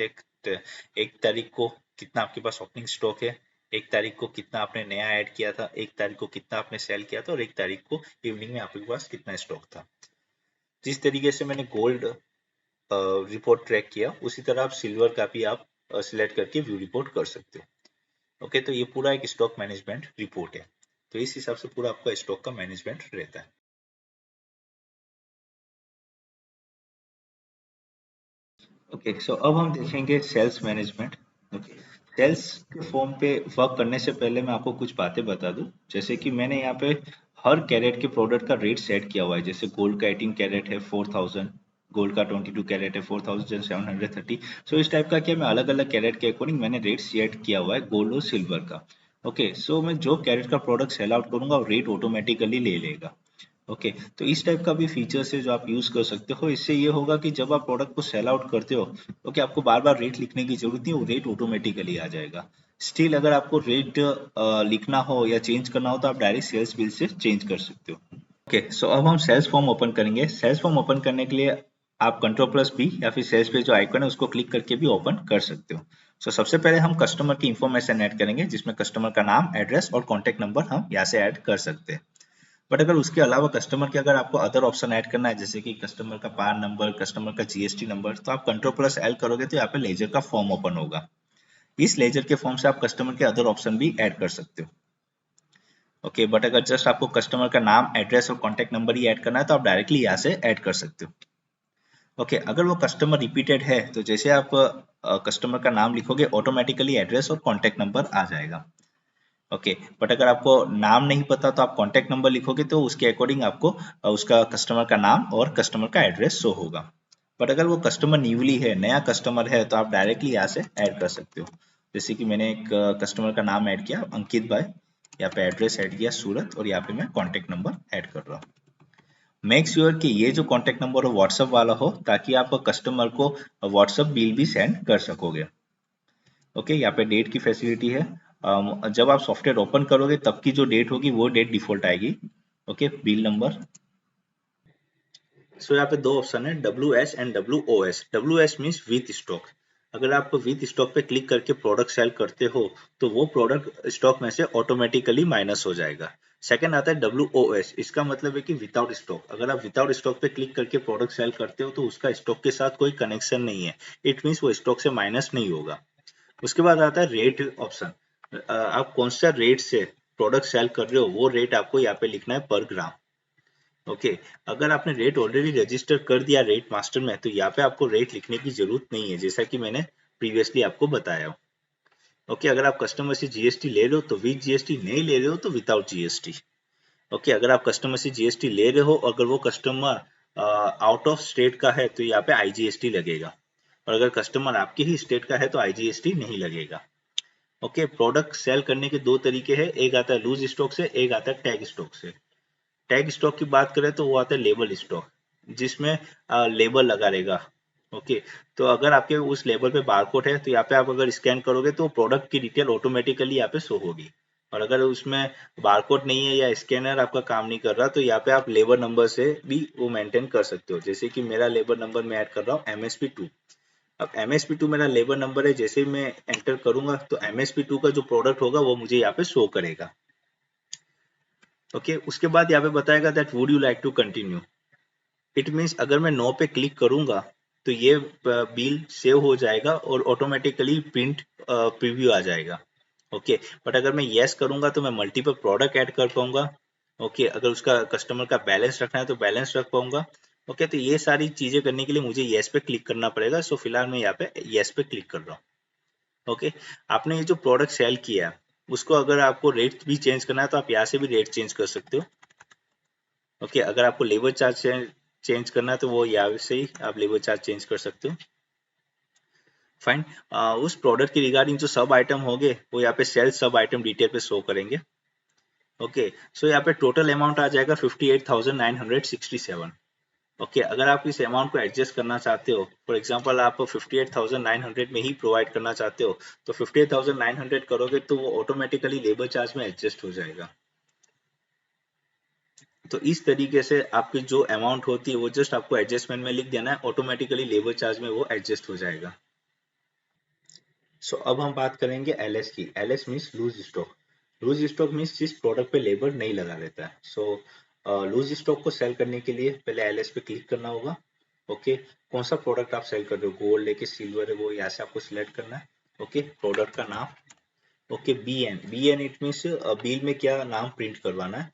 1 तारीख को कितना आपके पास ओपनिंग स्टॉक है, 1 तारीख को कितना आपने नया ऐड किया था, 1 तारीख को कितना आपने सेल किया था और 1 तारीख को इवनिंग में आपके पास कितना स्टॉक था। जिस तरीके से मैंने गोल्ड रिपोर्ट ट्रैक किया, उसी तरह आप सिल्वर का भी आप सिलेक्ट करके व्यू रिपोर्ट कर सकते हो। ओके, तो ये पूरा एक स्टॉक मैनेजमेंट रिपोर्ट है। तो इस हिसाब से पूरा आपका स्टॉक का मैनेजमेंट रहता है। ओके, सो अब हम देखेंगे सेल्स मैनेजमेंट। ओके, सेल्स के फॉर्म पे वर्क करने से पहले मैं आपको कुछ बातें बता दूं, जैसे कि मैंने यहाँ पे हर कैरेट के प्रोडक्ट का रेट सेट किया हुआ है। जैसे गोल्ड का 18 कैरेट है 4000, गोल्ड का 22 कैरेट है 4730। सो इस टाइप का क्या मैं अलग अलग कैरेट के अकॉर्डिंग मैंने रेट सेट किया हुआ है गोल्ड और सिल्वर का। ओके, सो मैं जो कैरेट का प्रोडक्ट सेल आउट करूंगा वो रेट ऑटोमेटिकली ले लेगा। ओके, तो इस टाइप का भी फीचर्स है जो आप यूज कर सकते हो। इससे ये होगा कि जब आप प्रोडक्ट को सेल आउट करते हो, ओके, आपको बार बार रेट लिखने की जरूरत नहीं, वो रेट ऑटोमेटिकली आ जाएगा। स्टिल अगर आपको रेट लिखना हो या चेंज करना हो तो आप डायरेक्ट सेल्स बिल से चेंज कर सकते हो। ओके, सो अब हम सेल्स फॉर्म ओपन करेंगे। सेल्स फॉर्म ओपन करने के लिए आप कंट्रोल+B या फिर सेल्स पे जो आइकन है उसको क्लिक करके भी ओपन कर सकते हो। सो सबसे पहले हम कस्टमर की इंफॉर्मेशन ऐड करेंगे, जिसमें कस्टमर का नाम, एड्रेस और कॉन्टेक्ट नंबर हम यहाँ से ऐड कर सकते हैं। बट अगर उसके अलावा कस्टमर के अगर आपको अदर ऑप्शन ऐड करना है, जैसे कि कस्टमर का पान नंबर, कस्टमर का जीएसटी नंबर, तो आप कंट्रोल+L करोगे तो यहाँ पे लेजर का फॉर्म ओपन होगा। इस लेजर के फॉर्म से आप कस्टमर के अदर ऑप्शन भी ऐड कर सकते हो। ओके, बट अगर जस्ट आपको कस्टमर का नाम, एड्रेस और कॉन्टेक्ट नंबर ही ऐड करना है तो आप डायरेक्टली यहाँ से ऐड कर सकते हो। ओके, अगर वो कस्टमर रिपीटेड है तो जैसे आप कस्टमर का नाम लिखोगे ऑटोमेटिकली एड्रेस और कॉन्टेक्ट नंबर आ जाएगा। ओके, बट अगर आपको नाम नहीं पता तो आप कॉन्टेक्ट नंबर लिखोगे तो उसके अकॉर्डिंग आपको उसका कस्टमर का नाम और कस्टमर का एड्रेस शो होगा। बट अगर वो कस्टमर न्यूली है, नया कस्टमर है, तो आप डायरेक्टली यहाँ से ऐड कर सकते हो। जैसे कि मैंने एक कस्टमर का नाम ऐड किया अंकित भाई, यहाँ पे एड्रेस ऐड किया सूरत और यहाँ पे मैं कॉन्टेक्ट नंबर ऐड कर रहा हूँ। मेक श्योर कि ये जो कॉन्टेक्ट नंबर हो व्हाट्सएप वाला हो, ताकि आप कस्टमर को व्हाट्सएप बिल भी सेंड कर सकोगे। ओके, यहाँ पे डेट की फैसिलिटी है। जब आप सॉफ्टवेयर ओपन करोगे तब की जो डेट होगी वो डेट डिफॉल्ट आएगी। Okay, bill number. सो यहाँ पे दो ऑप्शन है, WS and WOS। WS means with stock. अगर आप विथ स्टॉक पे क्लिक करके प्रोडक्ट सेल करते हो तो वो प्रोडक्ट स्टॉक में से ऑटोमेटिकली माइनस हो जाएगा। सेकंड आता है WOS, इसका मतलब है कि विदाउट स्टॉक। अगर आप विदाउट स्टॉक पे क्लिक करके प्रोडक्ट सेल करते हो तो उसका स्टॉक के साथ कोई कनेक्शन नहीं है, इट मीन्स वो स्टॉक से माइनस नहीं होगा। उसके बाद आता है रेट ऑप्शन। आप कौन सा रेट से प्रोडक्ट सेल कर रहे हो वो रेट आपको यहाँ पे लिखना है पर ग्राम। ओके, अगर आपने रेट ऑलरेडी रजिस्टर कर दिया रेट मास्टर में तो यहाँ पे आपको रेट लिखने की जरूरत नहीं है, जैसा कि मैंने प्रीवियसली आपको बताया। ओके, अगर आप कस्टमर से जीएसटी ले रहे हो तो विद जीएसटी, नहीं ले रहे हो तो विदाउट जीएसटी। ओके, अगर आप कस्टमर से जीएसटी ले रहे हो, अगर वो कस्टमर आउट ऑफ स्टेट का है तो यहाँ पे आईजीएसटी लगेगा, और अगर कस्टमर आपके ही स्टेट का है तो आईजीएसटी नहीं लगेगा। ओके, प्रोडक्ट सेल करने के दो तरीके हैं, एक आता है लूज स्टॉक से, एक आता है टैग स्टॉक से। टैग स्टॉक की बात करें तो वो आता है लेबल स्टॉक, जिसमें लेबल लगा रहेगा। ओके, तो अगर आपके उस लेबल पे बारकोड है तो यहाँ पे आप अगर स्कैन करोगे तो प्रोडक्ट की डिटेल ऑटोमेटिकली यहाँ पे शो होगी। और अगर उसमें बारकोड नहीं है या स्कैनर आपका काम नहीं कर रहा तो यहाँ पे आप लेबर नंबर से भी वो मेंटेन कर सकते हो। जैसे कि मेरा लेबर नंबर मैं ऐड कर रहा हूँ MSP2। अब MSP2 मेरा लेबर नंबर है, जैसे ही मैं एंटर करूंगा तो MSP2 का जो प्रोडक्ट होगा वो मुझे यहाँ पे शो करेगा। ओके, उसके बाद यहाँ पे बताएगा that would you like to continue. It means अगर मैं नो पे क्लिक करूंगा तो ये बिल सेव हो जाएगा और ऑटोमेटिकली प्रिंट प्रीव्यू आ जाएगा। ओके, बट अगर मैं येस करूंगा तो मैं मल्टीपल प्रोडक्ट ऐड कर पाऊंगा। ओके, अगर उसका कस्टमर का बैलेंस रखना है तो बैलेंस रख पाऊंगा। ओके, तो ये सारी चीजें करने के लिए मुझे येस पे क्लिक करना पड़ेगा। सो फिलहाल मैं यहाँ पे येस पे क्लिक कर रहा हूँ। ओके, आपने ये जो प्रोडक्ट सेल किया उसको अगर आपको रेट भी चेंज करना है तो आप यहाँ से भी रेट चेंज कर सकते हो। ओके, अगर आपको लेबर चार्ज चेंज करना है तो वो यहाँ से ही आप लेबर चार्ज चेंज कर सकते हो। फाइन। उस प्रोडक्ट के रिगार्डिंग जो सब आइटम होंगे वो यहाँ पे सेल सब आइटम डिटेल पे शो करेंगे। ओके, सो यहाँ पे टोटल अमाउंट आ जाएगा 58,967। ओके, अगर आप इस अमाउंट को एडजस्ट करना चाहते हो, फॉर एग्जांपल आप 58,900 में ही प्रोवाइड करना चाहते हो, तो 58,900 करोगे तो वो ऑटोमेटिकली लेबर चार्ज में एडजस्ट हो जाएगा। तो इस तरीके से आपकी जो अमाउंट होती है वो जस्ट आपको एडजस्टमेंट में लिख देना है, ऑटोमेटिकली लेबर चार्ज में वो एडजस्ट हो जाएगा। सो अब हम बात करेंगे एलएस की। LS means loose stock. Loose stock means जिस प्रोडक्ट पे लेबर नहीं लगा रहता है। सो लूज स्टॉक को सेल करने के लिए पहले एलएस पे क्लिक करना होगा। ओके, कौन सा प्रोडक्ट आप सेल कर रहे हो, गोल्ड है कि सिल्वर है, वो यहाँ से आपको सिलेक्ट करना है। ओके, प्रोडक्ट का नाम। Okay, B N it means bill में क्या नाम प्रिंट करवाना है,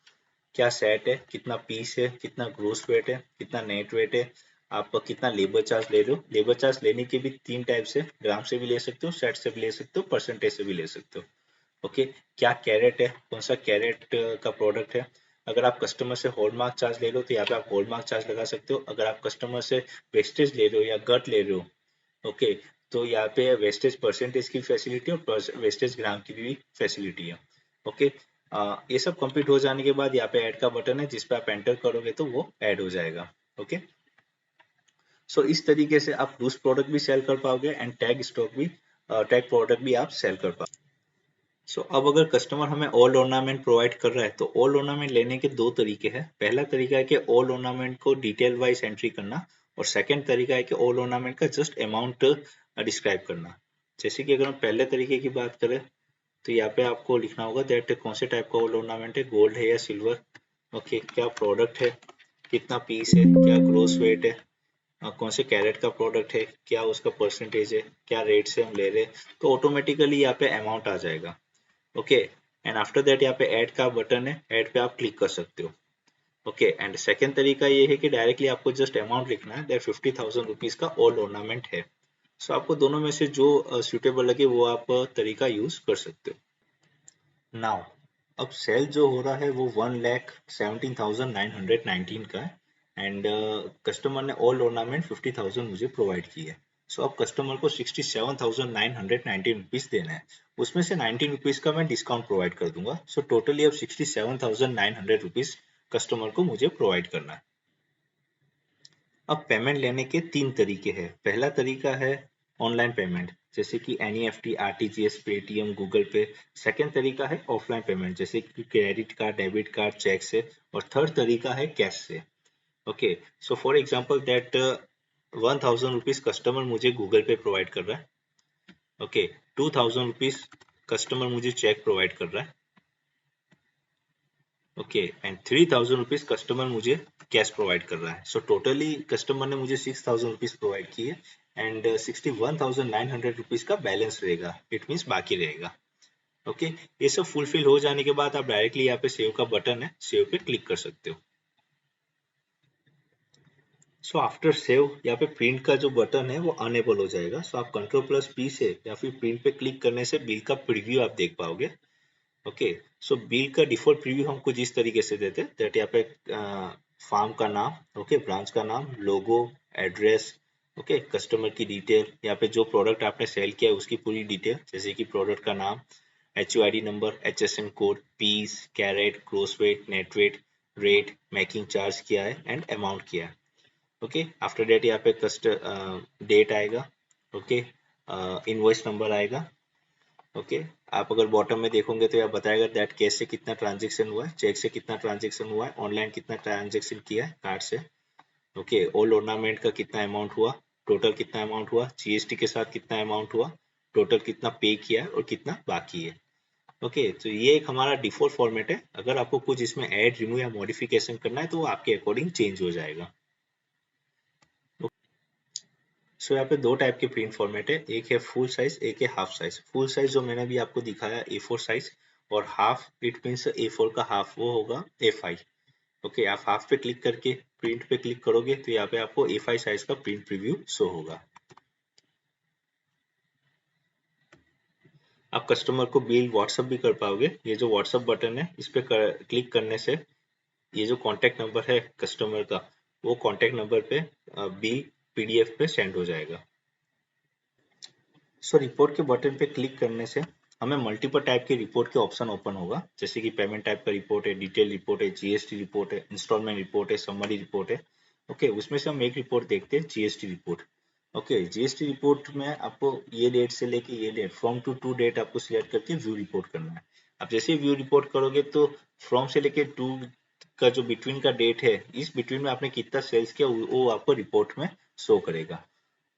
क्या सेट है, कितना पीस है, कितना ग्रोस वेट है, कितना नेट वेट है, आप कितना लेबर चार्ज ले रहे हो। लेबर चार्ज लेने के भी 3 टाइप से, ग्राम से भी ले सकते हो, सेट से भी ले सकते हो, परसेंटेज से भी ले सकते हो। ओके, क्या कैरेट है, कौन सा कैरेट का प्रोडक्ट है। अगर आप कस्टमर से हॉलमार्क चार्ज ले रहे हो तो यहाँ पे आप हॉलमार्क चार्ज लगा सकते हो। अगर आप कस्टमर से वेस्टेज ले रहे हो या गट ले रहे हो, ओके, तो यहाँ पे वेस्टेज परसेंटेज की फैसिलिटी और वेस्टेज ग्राम की भी फैसिलिटी है। ओके, ये सब कंप्लीट हो जाने के बाद यहाँ पे ऐड का बटन है, जिस पे आप एंटर करोगे तो वो ऐड हो जाएगा। ओके, सो इस तरीके से आप लूज प्रोडक्ट भी सेल कर पाओगे एंड टैग स्टॉक भी, टैग प्रोडक्ट भी आप सेल कर पाओगे। सो अब अगर कस्टमर हमें ऑल ऑर्नामेंट प्रोवाइड कर रहा है तो ऑल ऑर्नामेंट लेने के 2 तरीके हैं। पहला तरीका है कि ऑल ऑर्नामेंट को डिटेल वाइज एंट्री करना, और सेकंड तरीका है कि ऑल ऑर्नामेंट का जस्ट अमाउंट डिस्क्राइब करना। जैसे कि अगर हम पहले तरीके की बात करें तो यहाँ पे आपको लिखना होगा दैट कौन से टाइप का ऑल ऑर्नामेंट है, गोल्ड है या सिल्वर। ओके, क्या प्रोडक्ट है, कितना पीस है, क्या ग्रोस वेट है, कौन से कैरेट का प्रोडक्ट है, क्या उसका परसेंटेज है, क्या रेट से हम ले रहे हैं। तो ऑटोमेटिकली यहाँ पे अमाउंट आ जाएगा। ओके, एंड आफ्टर दैट यहाँ पे ऐड का बटन है, ऐड पे आप क्लिक कर सकते हो। ओके, एंड सेकेंड तरीका ये है कि डायरेक्टली आपको जस्ट अमाउंट लिखना है दैट 50,000 रुपीज का ऑल ऑर्नामेंट है। सो आपको दोनों में से जो सुटेबल लगे वो आप तरीका यूज कर सकते हो। नाउ अब सेल जो हो रहा है वो 1,17,919 का है एंड कस्टमर ने ऑल ऑर्नामेंट 50,000 मुझे प्रोवाइड की है। सो अब कस्टमर को 67,919 रुपीज देना है, उसमें से 19 रुपीज का मैं डिस्काउंट प्रोवाइड कर दूंगा। सो टोटली अब 67,900 रुपीज कस्टमर को मुझे प्रोवाइड करना है। अब पेमेंट लेने के 3 तरीके हैं। पहला तरीका है ऑनलाइन पेमेंट, जैसे कि NEFT, RTGS, Paytm, Google Pay. Second तरीका है ऑफलाइन पेमेंट, जैसे कि credit card, debit card, cheque से। और थर्ड तरीका है कैश से। Okay, so for example that 1,000 rupees customer मुझे गूगल पे प्रोवाइड कर रहा है। ओके, 2,000 रुपीज कस्टमर मुझे चेक प्रोवाइड कर रहा है। ओके, एंड 3,000 रुपीज कस्टमर मुझे कैश प्रोवाइड कर रहा है। सो टोटली कस्टमर ने मुझे 6,000 रुपीज प्रोवाइड किए एंड 61,900 रुपीज का बैलेंस रहेगा, इट मीन्स बाकी रहेगा। ओके, ये सब फुलफिल हो जाने के बाद आप डायरेक्टली यहाँ पे सेव का बटन है, सेव पे क्लिक कर सकते हो। सो आफ्टर सेव यहाँ पे प्रिंट का जो बटन है वो अनेबल हो जाएगा। सो आप Ctrl+P से या फिर प्रिंट पे क्लिक करने से बिल का प्रीव्यू आप देख पाओगे। ओके, सो बिल का डिफॉल्ट प्रीव्यू हम कुछ इस तरीके से देते हैं दैट यहाँ पे फार्म का नाम, ओके, ब्रांच का नाम, लोगो, एड्रेस, ओके, कस्टमर की डिटेल, यहाँ पे जो प्रोडक्ट आपने सेल किया है उसकी पूरी डिटेल, जैसे कि प्रोडक्ट का नाम, HUID number, HSN code, piece, carat, gross weight, net weight, rate, making charge किया है एंड अमाउंट किया है। ओके, आफ्टर डेट यहाँ पे डेट आएगा। ओके, इनवॉइस नंबर आएगा। ओके, आप अगर बॉटम में देखोगे तो यह बताएगा दैट कैश से कितना ट्रांजेक्शन हुआ है, चेक से कितना ट्रांजेक्शन हुआ है, ऑनलाइन कितना ट्रांजेक्शन किया है कार्ड से। ओके, ऑल ऑर्नामेंट का कितना अमाउंट हुआ, टोटल कितना अमाउंट हुआ, जीएसटी के साथ कितना अमाउंट हुआ, टोटल कितना पे किया है और कितना बाकी है। ओके, तो ये एक हमारा डिफॉल्ट फॉर्मेट है। अगर आपको कुछ इसमें ऐड, रिमूव या मॉडिफिकेशन करना है तो वो आपके अकॉर्डिंग चेंज हो जाएगा। सो यहाँ पे दो टाइप के प्रिंट फॉर्मेट है, एक है फुल साइज, एक है हाफ साइज। फुल साइज जो मैंने भी आपको दिखाया A4 साइज, और हाफ इट मीन्स A4 का हाफ वो होगा A5। ओके, आप हाफ पे क्लिक करके प्रिंट पे क्लिक करोगे तो यहाँ पे आपको A5 साइज का प्रिंट प्रीव्यू शो होगा। आप कस्टमर को बिल व्हाट्सअप भी कर पाओगे। ये जो व्हाट्सअप बटन है इस पे क्लिक करने से ये जो कॉन्टेक्ट नंबर है कस्टमर का, वो कॉन्टेक्ट नंबर पे बिल PDF पे सेंड हो जाएगा। सो रिपोर्ट के बटन पे क्लिक करने से हमें मल्टीपल टाइप के रिपोर्ट के ऑप्शन ओपन होगा, जैसे कि पेमेंट टाइप का रिपोर्ट है, डिटेल रिपोर्ट है, GST रिपोर्ट है, इंस्टॉलमेंट रिपोर्ट है, समरी रिपोर्ट है। ओके, उसमें से हम एक रिपोर्ट देखते हैं, GST report. Okay, GST report में आपको ये डेट से लेके ये डेट, फ्रॉम टू डेट आपको सिलेक्ट करके व्यू रिपोर्ट करना है। आप जैसे ही व्यू रिपोर्ट करोगे तो फ्रॉम से लेके टू का जो बिटवीन का डेट है, इस बिटवीन में आपने कितना सेल्स किया वो आपको रिपोर्ट में शो करेगा।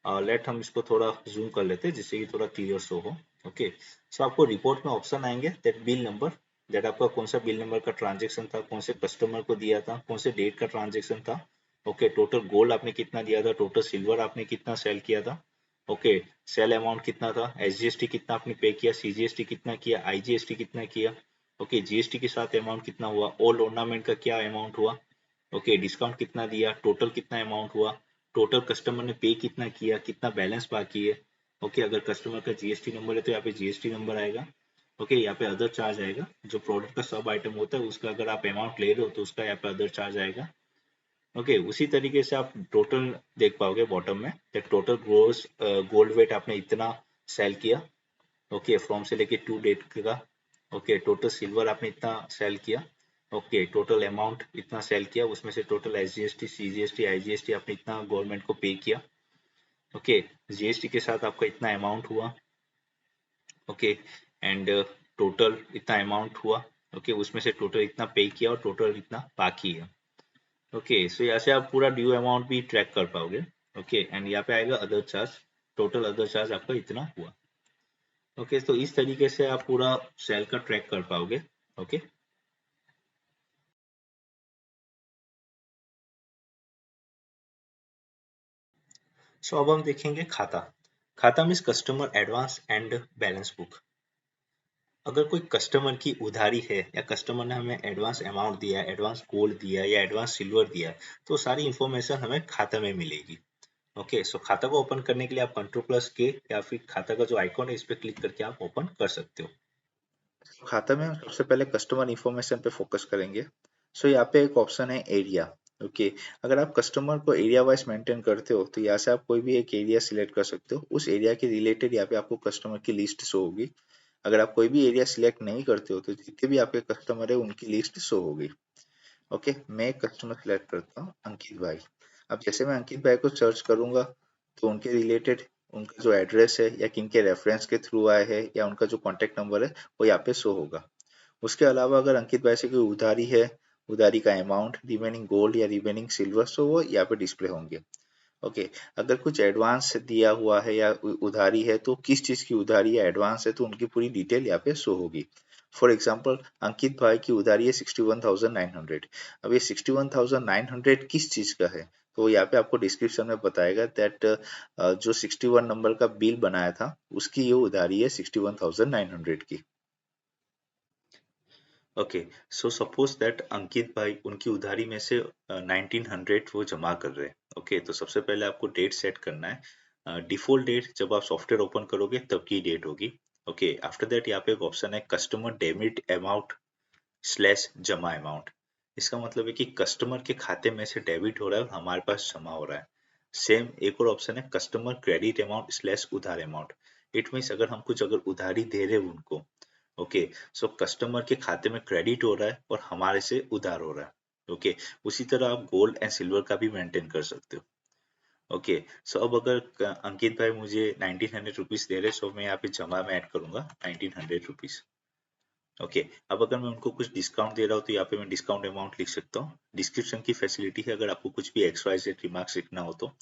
लेट हम इसको थोड़ा जूम कर लेते हैं जिससे कि थोड़ा क्लियर शो हो। ओके, सो आपको रिपोर्ट में ऑप्शन आएंगे, दैट बिल नंबर, दैट आपका कौन सा बिल नंबर का ट्रांजेक्शन था, कौन से कस्टमर को दिया था, कौन से डेट का ट्रांजेक्शन था। ओके, टोटल गोल्ड आपने कितना दिया था, टोटल सिल्वर आपने कितना सेल किया था। ओके, सेल अमाउंट कितना था, SGST कितना आपने पे किया, CGST कितना किया, IGST कितना किया। ओके, GST के साथ अमाउंट कितना हुआ, ओल्ड ऑर्नामेंट का क्या अमाउंट हुआ। ओके, डिस्काउंट कितना दिया, टोटल कितना अमाउंट हुआ, टोटल कस्टमर ने पे कितना किया, कितना बैलेंस बाकी है। ओके, अगर कस्टमर का GST नंबर है तो यहाँ पे GST नंबर आएगा। ओके, यहाँ पे अदर चार्ज आएगा, जो प्रोडक्ट का सब आइटम होता है उसका अगर आप अमाउंट ले रहे हो तो उसका यहाँ पे अदर चार्ज आएगा। ओके, उसी तरीके से आप टोटल देख पाओगे बॉटम में, टोटल ग्रोस गोल्ड वेट आपने इतना सेल किया। ओके, फ्रॉम से लेके टू डेट का। ओके, टोटल सिल्वर आपने इतना सेल किया। ओके, टोटल अमाउंट इतना सेल किया, उसमें से टोटल SGST, CGST, IGST आपने इतना गवर्नमेंट को पे किया। ओके, GST के साथ आपका इतना अमाउंट हुआ। ओके, एंड टोटल इतना अमाउंट हुआ। ओके, उसमें से टोटल इतना पे किया और टोटल इतना बाकी है। ओके, सो यहाँ से आप पूरा ड्यू अमाउंट भी ट्रैक कर पाओगे। ओके, एंड यहाँ पे आएगा other charge, total other charge आपका इतना हुआ। ओके, तो इस तरीके से आप पूरा सेल का ट्रैक कर पाओगे। ओके, सो अब हम देखेंगे खाता। खाता means customer advance and balance book. अगर कोई कस्टमर की उधारी है या कस्टमर ने हमें एडवांस अमाउंट दिया, एडवांस गोल्ड दिया या एडवांस सिल्वर दिया, तो सारी इंफॉर्मेशन हमें खाते में मिलेगी। ओके, सो खाता को ओपन करने के लिए आप Ctrl+K या फिर खाता का जो आइकॉन है इस पे क्लिक करके आप ओपन कर सकते हो। खाता में हम सबसे पहले कस्टमर इंफॉर्मेशन पे फोकस करेंगे। सो यहाँ पे एक ऑप्शन है एरिया। ओके, अगर आप कस्टमर को एरिया वाइज मेंटेन करते हो तो यहाँ से आप कोई भी एक एरिया सिलेक्ट कर सकते हो, उस एरिया के रिलेटेड यहाँ पे आपको कस्टमर की लिस्ट शो होगी। अगर आप कोई भी एरिया सिलेक्ट नहीं करते हो तो जितने भी आपके कस्टमर है उनकी लिस्ट शो होगी। ओके, मैं एक कस्टमर सिलेक्ट करता हूँ, अंकित भाई। अब जैसे मैं अंकित भाई को सर्च करूंगा तो उनके रिलेटेड उनका जो एड्रेस है या किनके रेफरेंस के थ्रू आए हैं या उनका जो कॉन्टेक्ट नंबर है वो यहाँ पे शो होगा। उसके अलावा अगर अंकित भाई से कोई उधारी है, उधारी का अमाउंट, रिमेनिंग गोल्ड या रिमेनिंग सिल्वर, सो वो यहाँ पे डिस्प्ले होंगे। ओके, अगर कुछ एडवांस दिया हुआ है या उधारी है तो किस चीज की उधारी या एडवांस है तो उनकी पूरी डिटेल यहाँ पे शो होगी। फॉर एग्जाम्पल अंकित भाई की उधारी है 61,900। अब ये 61,900 किस चीज का है तो यहाँ पे आपको डिस्क्रिप्शन में बताएगा दैट जो 61 नंबर का बिल बनाया था उसकी ये उधारी है 61,900 की। ओके, सो सपोज दैट अंकित भाई उनकी उधारी में से 1900 वो जमा कर रहे हैं। ओके, तो सबसे पहले आपको डेट सेट करना है। डिफॉल्ट डेट जब आप सॉफ्टवेयर ओपन करोगे तब की डेट होगी। ओके, आफ्टर दैट यहाँ पे एक ऑप्शन है कस्टमर डेबिट अमाउंट स्लैश जमा अमाउंट। इसका मतलब है कि कस्टमर के खाते में से डेबिट हो रहा है और हमारे पास जमा हो रहा है। सेम एक और ऑप्शन है कस्टमर क्रेडिट अमाउंट स्लैश उधार अमाउंट। इट मीन्स अगर हम कुछ अगर उधारी दे रहे हैं उनको, ओके, सो कस्टमर के खाते में क्रेडिट हो रहा है और हमारे से उधार हो रहा है। ओके, उसी तरह आप गोल्ड एंड सिल्वर का भी मेंटेन कर सकते हो। ओके, सो अब अगर अंकित भाई मुझे 1900 रुपीज दे रहे, सो मैं यहाँ पे जमा में ऐड करूंगा 1900 रुपीज। ओके, अब अगर मैं उनको कुछ डिस्काउंट दे रहा हूँ तो यहाँ पे मैं डिस्काउंट अमाउंट लिख सकता हूँ। डिस्क्रिप्शन की फैसिलिटी है अगर आपको कुछ भी XYZ रिमार्क्स लिखना हो तो।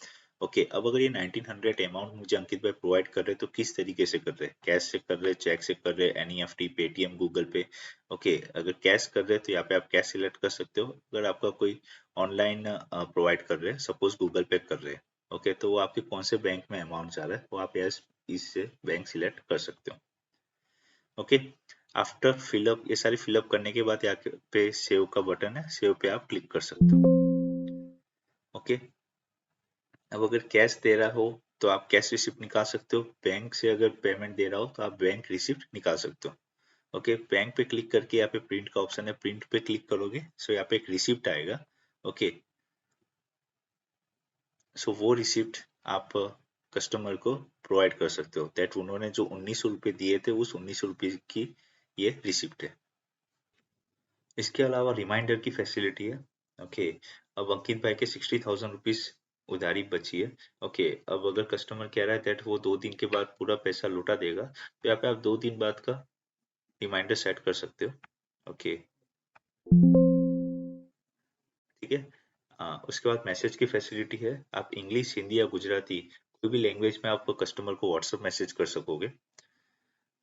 ओके, अब अगर ये 1900 अमाउंट मुझे अंकित भाई प्रोवाइड कर रहे हैं तो किस तरीके से कर रहे हैं, कैश से कर रहे हैं, चेक से कर रहे हैं, NEFT, पेटीएम, गूगल पे। ओके, अगर कैश कर रहे हैं तो यहाँ पे आप कैश सिलेक्ट कर सकते हो। अगर आपका कोई ऑनलाइन प्रोवाइड कर रहे हैं, सपोज गूगल पे कर रहे हैं, ओके, तो वो आपके कौन से बैंक में अमाउंट जा रहा है वो आप यस इससे बैंक सिलेक्ट कर सकते हो। ओके, आफ्टर फिलअप, ये सारी फिलअप करने के बाद यहाँ पे सेव का बटन है, सेव पे आप क्लिक कर सकते हो। ओके, अब अगर कैश दे रहा हो तो आप कैश रिसिप्ट निकाल सकते हो, बैंक से अगर पेमेंट दे रहा हो तो आप बैंक रिसिप्ट निकाल सकते हो। ओके, बैंक पे क्लिक करके यहाँ पे प्रिंट का ऑप्शन है, प्रिंट पे क्लिक करोगे सो यहाँ पे एक रिसिप्ट आएगा। ओके, सो वो रिसिप्ट आप कस्टमर को प्रोवाइड कर सकते हो, दैट उन्होंने जो 1900 रुपये दिए थे उस 1900 रुपये की ये रिसिप्ट है। इसके अलावा रिमाइंडर की फैसिलिटी है। ओके, अब अंकित भाई के 60,000 रुपीज उधारी बची है। ओके, अब अगर कस्टमर कह रहा है दैट वो 2 दिन के बाद पूरा पैसा लौटा देगा तो यहाँ पे आप 2 दिन बाद का रिमाइंडर सेट कर सकते हो। ओके, ठीक है। उसके बाद मैसेज की फैसिलिटी है, आप इंग्लिश, हिंदी या गुजराती कोई भी लैंग्वेज में आप कस्टमर को व्हाट्सएप मैसेज कर सकोगे।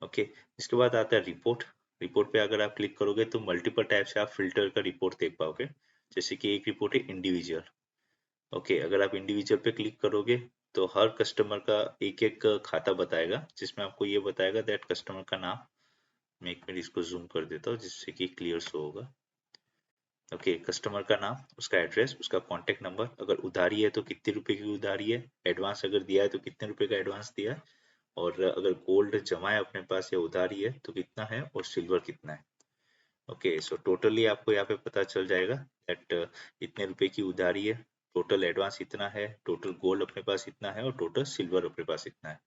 ओके, इसके बाद आता है रिपोर्ट। रिपोर्ट पे अगर आप क्लिक करोगे तो मल्टीपल टाइप से आप फिल्टर का रिपोर्ट देख पाओगे, जैसे कि एक रिपोर्ट है इंडिविजुअल। ओके, अगर आप इंडिविजुअल पे क्लिक करोगे तो हर कस्टमर का एक एक खाता बताएगा, जिसमें आपको ये बताएगा दैट कस्टमर का नाम। मैं एक मिनट इसको जूम कर देता हूँ जिससे कि क्लियर शो होगा। ओके, कस्टमर का नाम, उसका एड्रेस, उसका कॉन्टेक्ट नंबर, अगर उधारी है तो कितने रुपए की उधारी है, एडवांस अगर दिया है तो कितने रुपए का एडवांस दिया है, और अगर गोल्ड जमा है अपने पास या उधारी है तो कितना है, और सिल्वर कितना है। ओके, सो टोटली आपको यहाँ पे पता चल जाएगा दैट इतने रुपए की उधारी है, टोटल एडवांस इतना है, टोटल गोल्ड अपने पास इतना है, और टोटल सिल्वर अपने पास इतना है।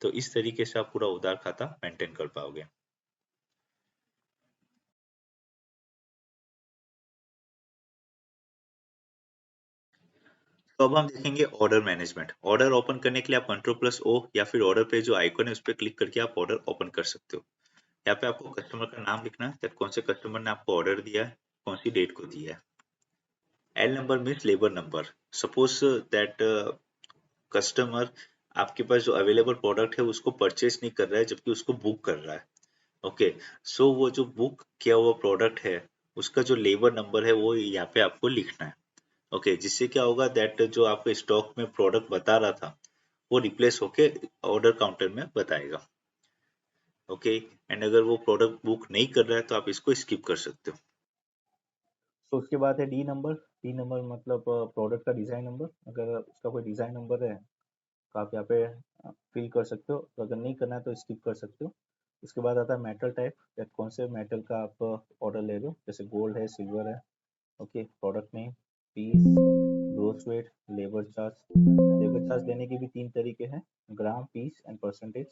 तो इस तरीके से आप पूरा उधार खाता मेंटेन कर पाओगे। तो अब हम देखेंगे ऑर्डर मैनेजमेंट। ऑर्डर ओपन करने के लिए आप कंट्रोल+O या फिर ऑर्डर पे जो आइकन है उस पर क्लिक करके आप ऑर्डर ओपन कर सकते हो। यहाँ पे आपको कस्टमर का नाम लिखना है, कौन से कस्टमर ने आपको ऑर्डर दिया है, कौन सी डेट को दिया है। L number means labour number. Suppose that customer आपके पास जो अवेलेबल प्रोडक्ट है उसको परचेज नहीं कर रहा है जबकि उसको बुक कर रहा है। ओके, सो वो जो बुक किया हुआ प्रोडक्ट है उसका जो लेबर नंबर है वो यहाँ पे आपको लिखना है। ओके, जिससे क्या होगा दैट जो आपके स्टॉक में प्रोडक्ट बता रहा था वो रिप्लेस होके ऑर्डर काउंटर में बताएगा। ओके, एंड अगर वो प्रोडक्ट बुक नहीं कर रहा है तो आप इसको स्किप कर सकते हो। तो उसके बाद है डी नंबर। डी नंबर मतलब प्रोडक्ट का डिज़ाइन नंबर। अगर उसका कोई डिज़ाइन नंबर है तो आप यहाँ पे फिल कर सकते हो, तो अगर नहीं करना है तो स्किप कर सकते हो। उसके बाद आता है मेटल टाइप, या कौन से मेटल का आप ऑर्डर ले रहे हो, जैसे गोल्ड है, सिल्वर है। Okay, product name, piece, gross weight, labour charge. Labour charge लेने के भी 3 तरीके हैं, gram, piece and percentage.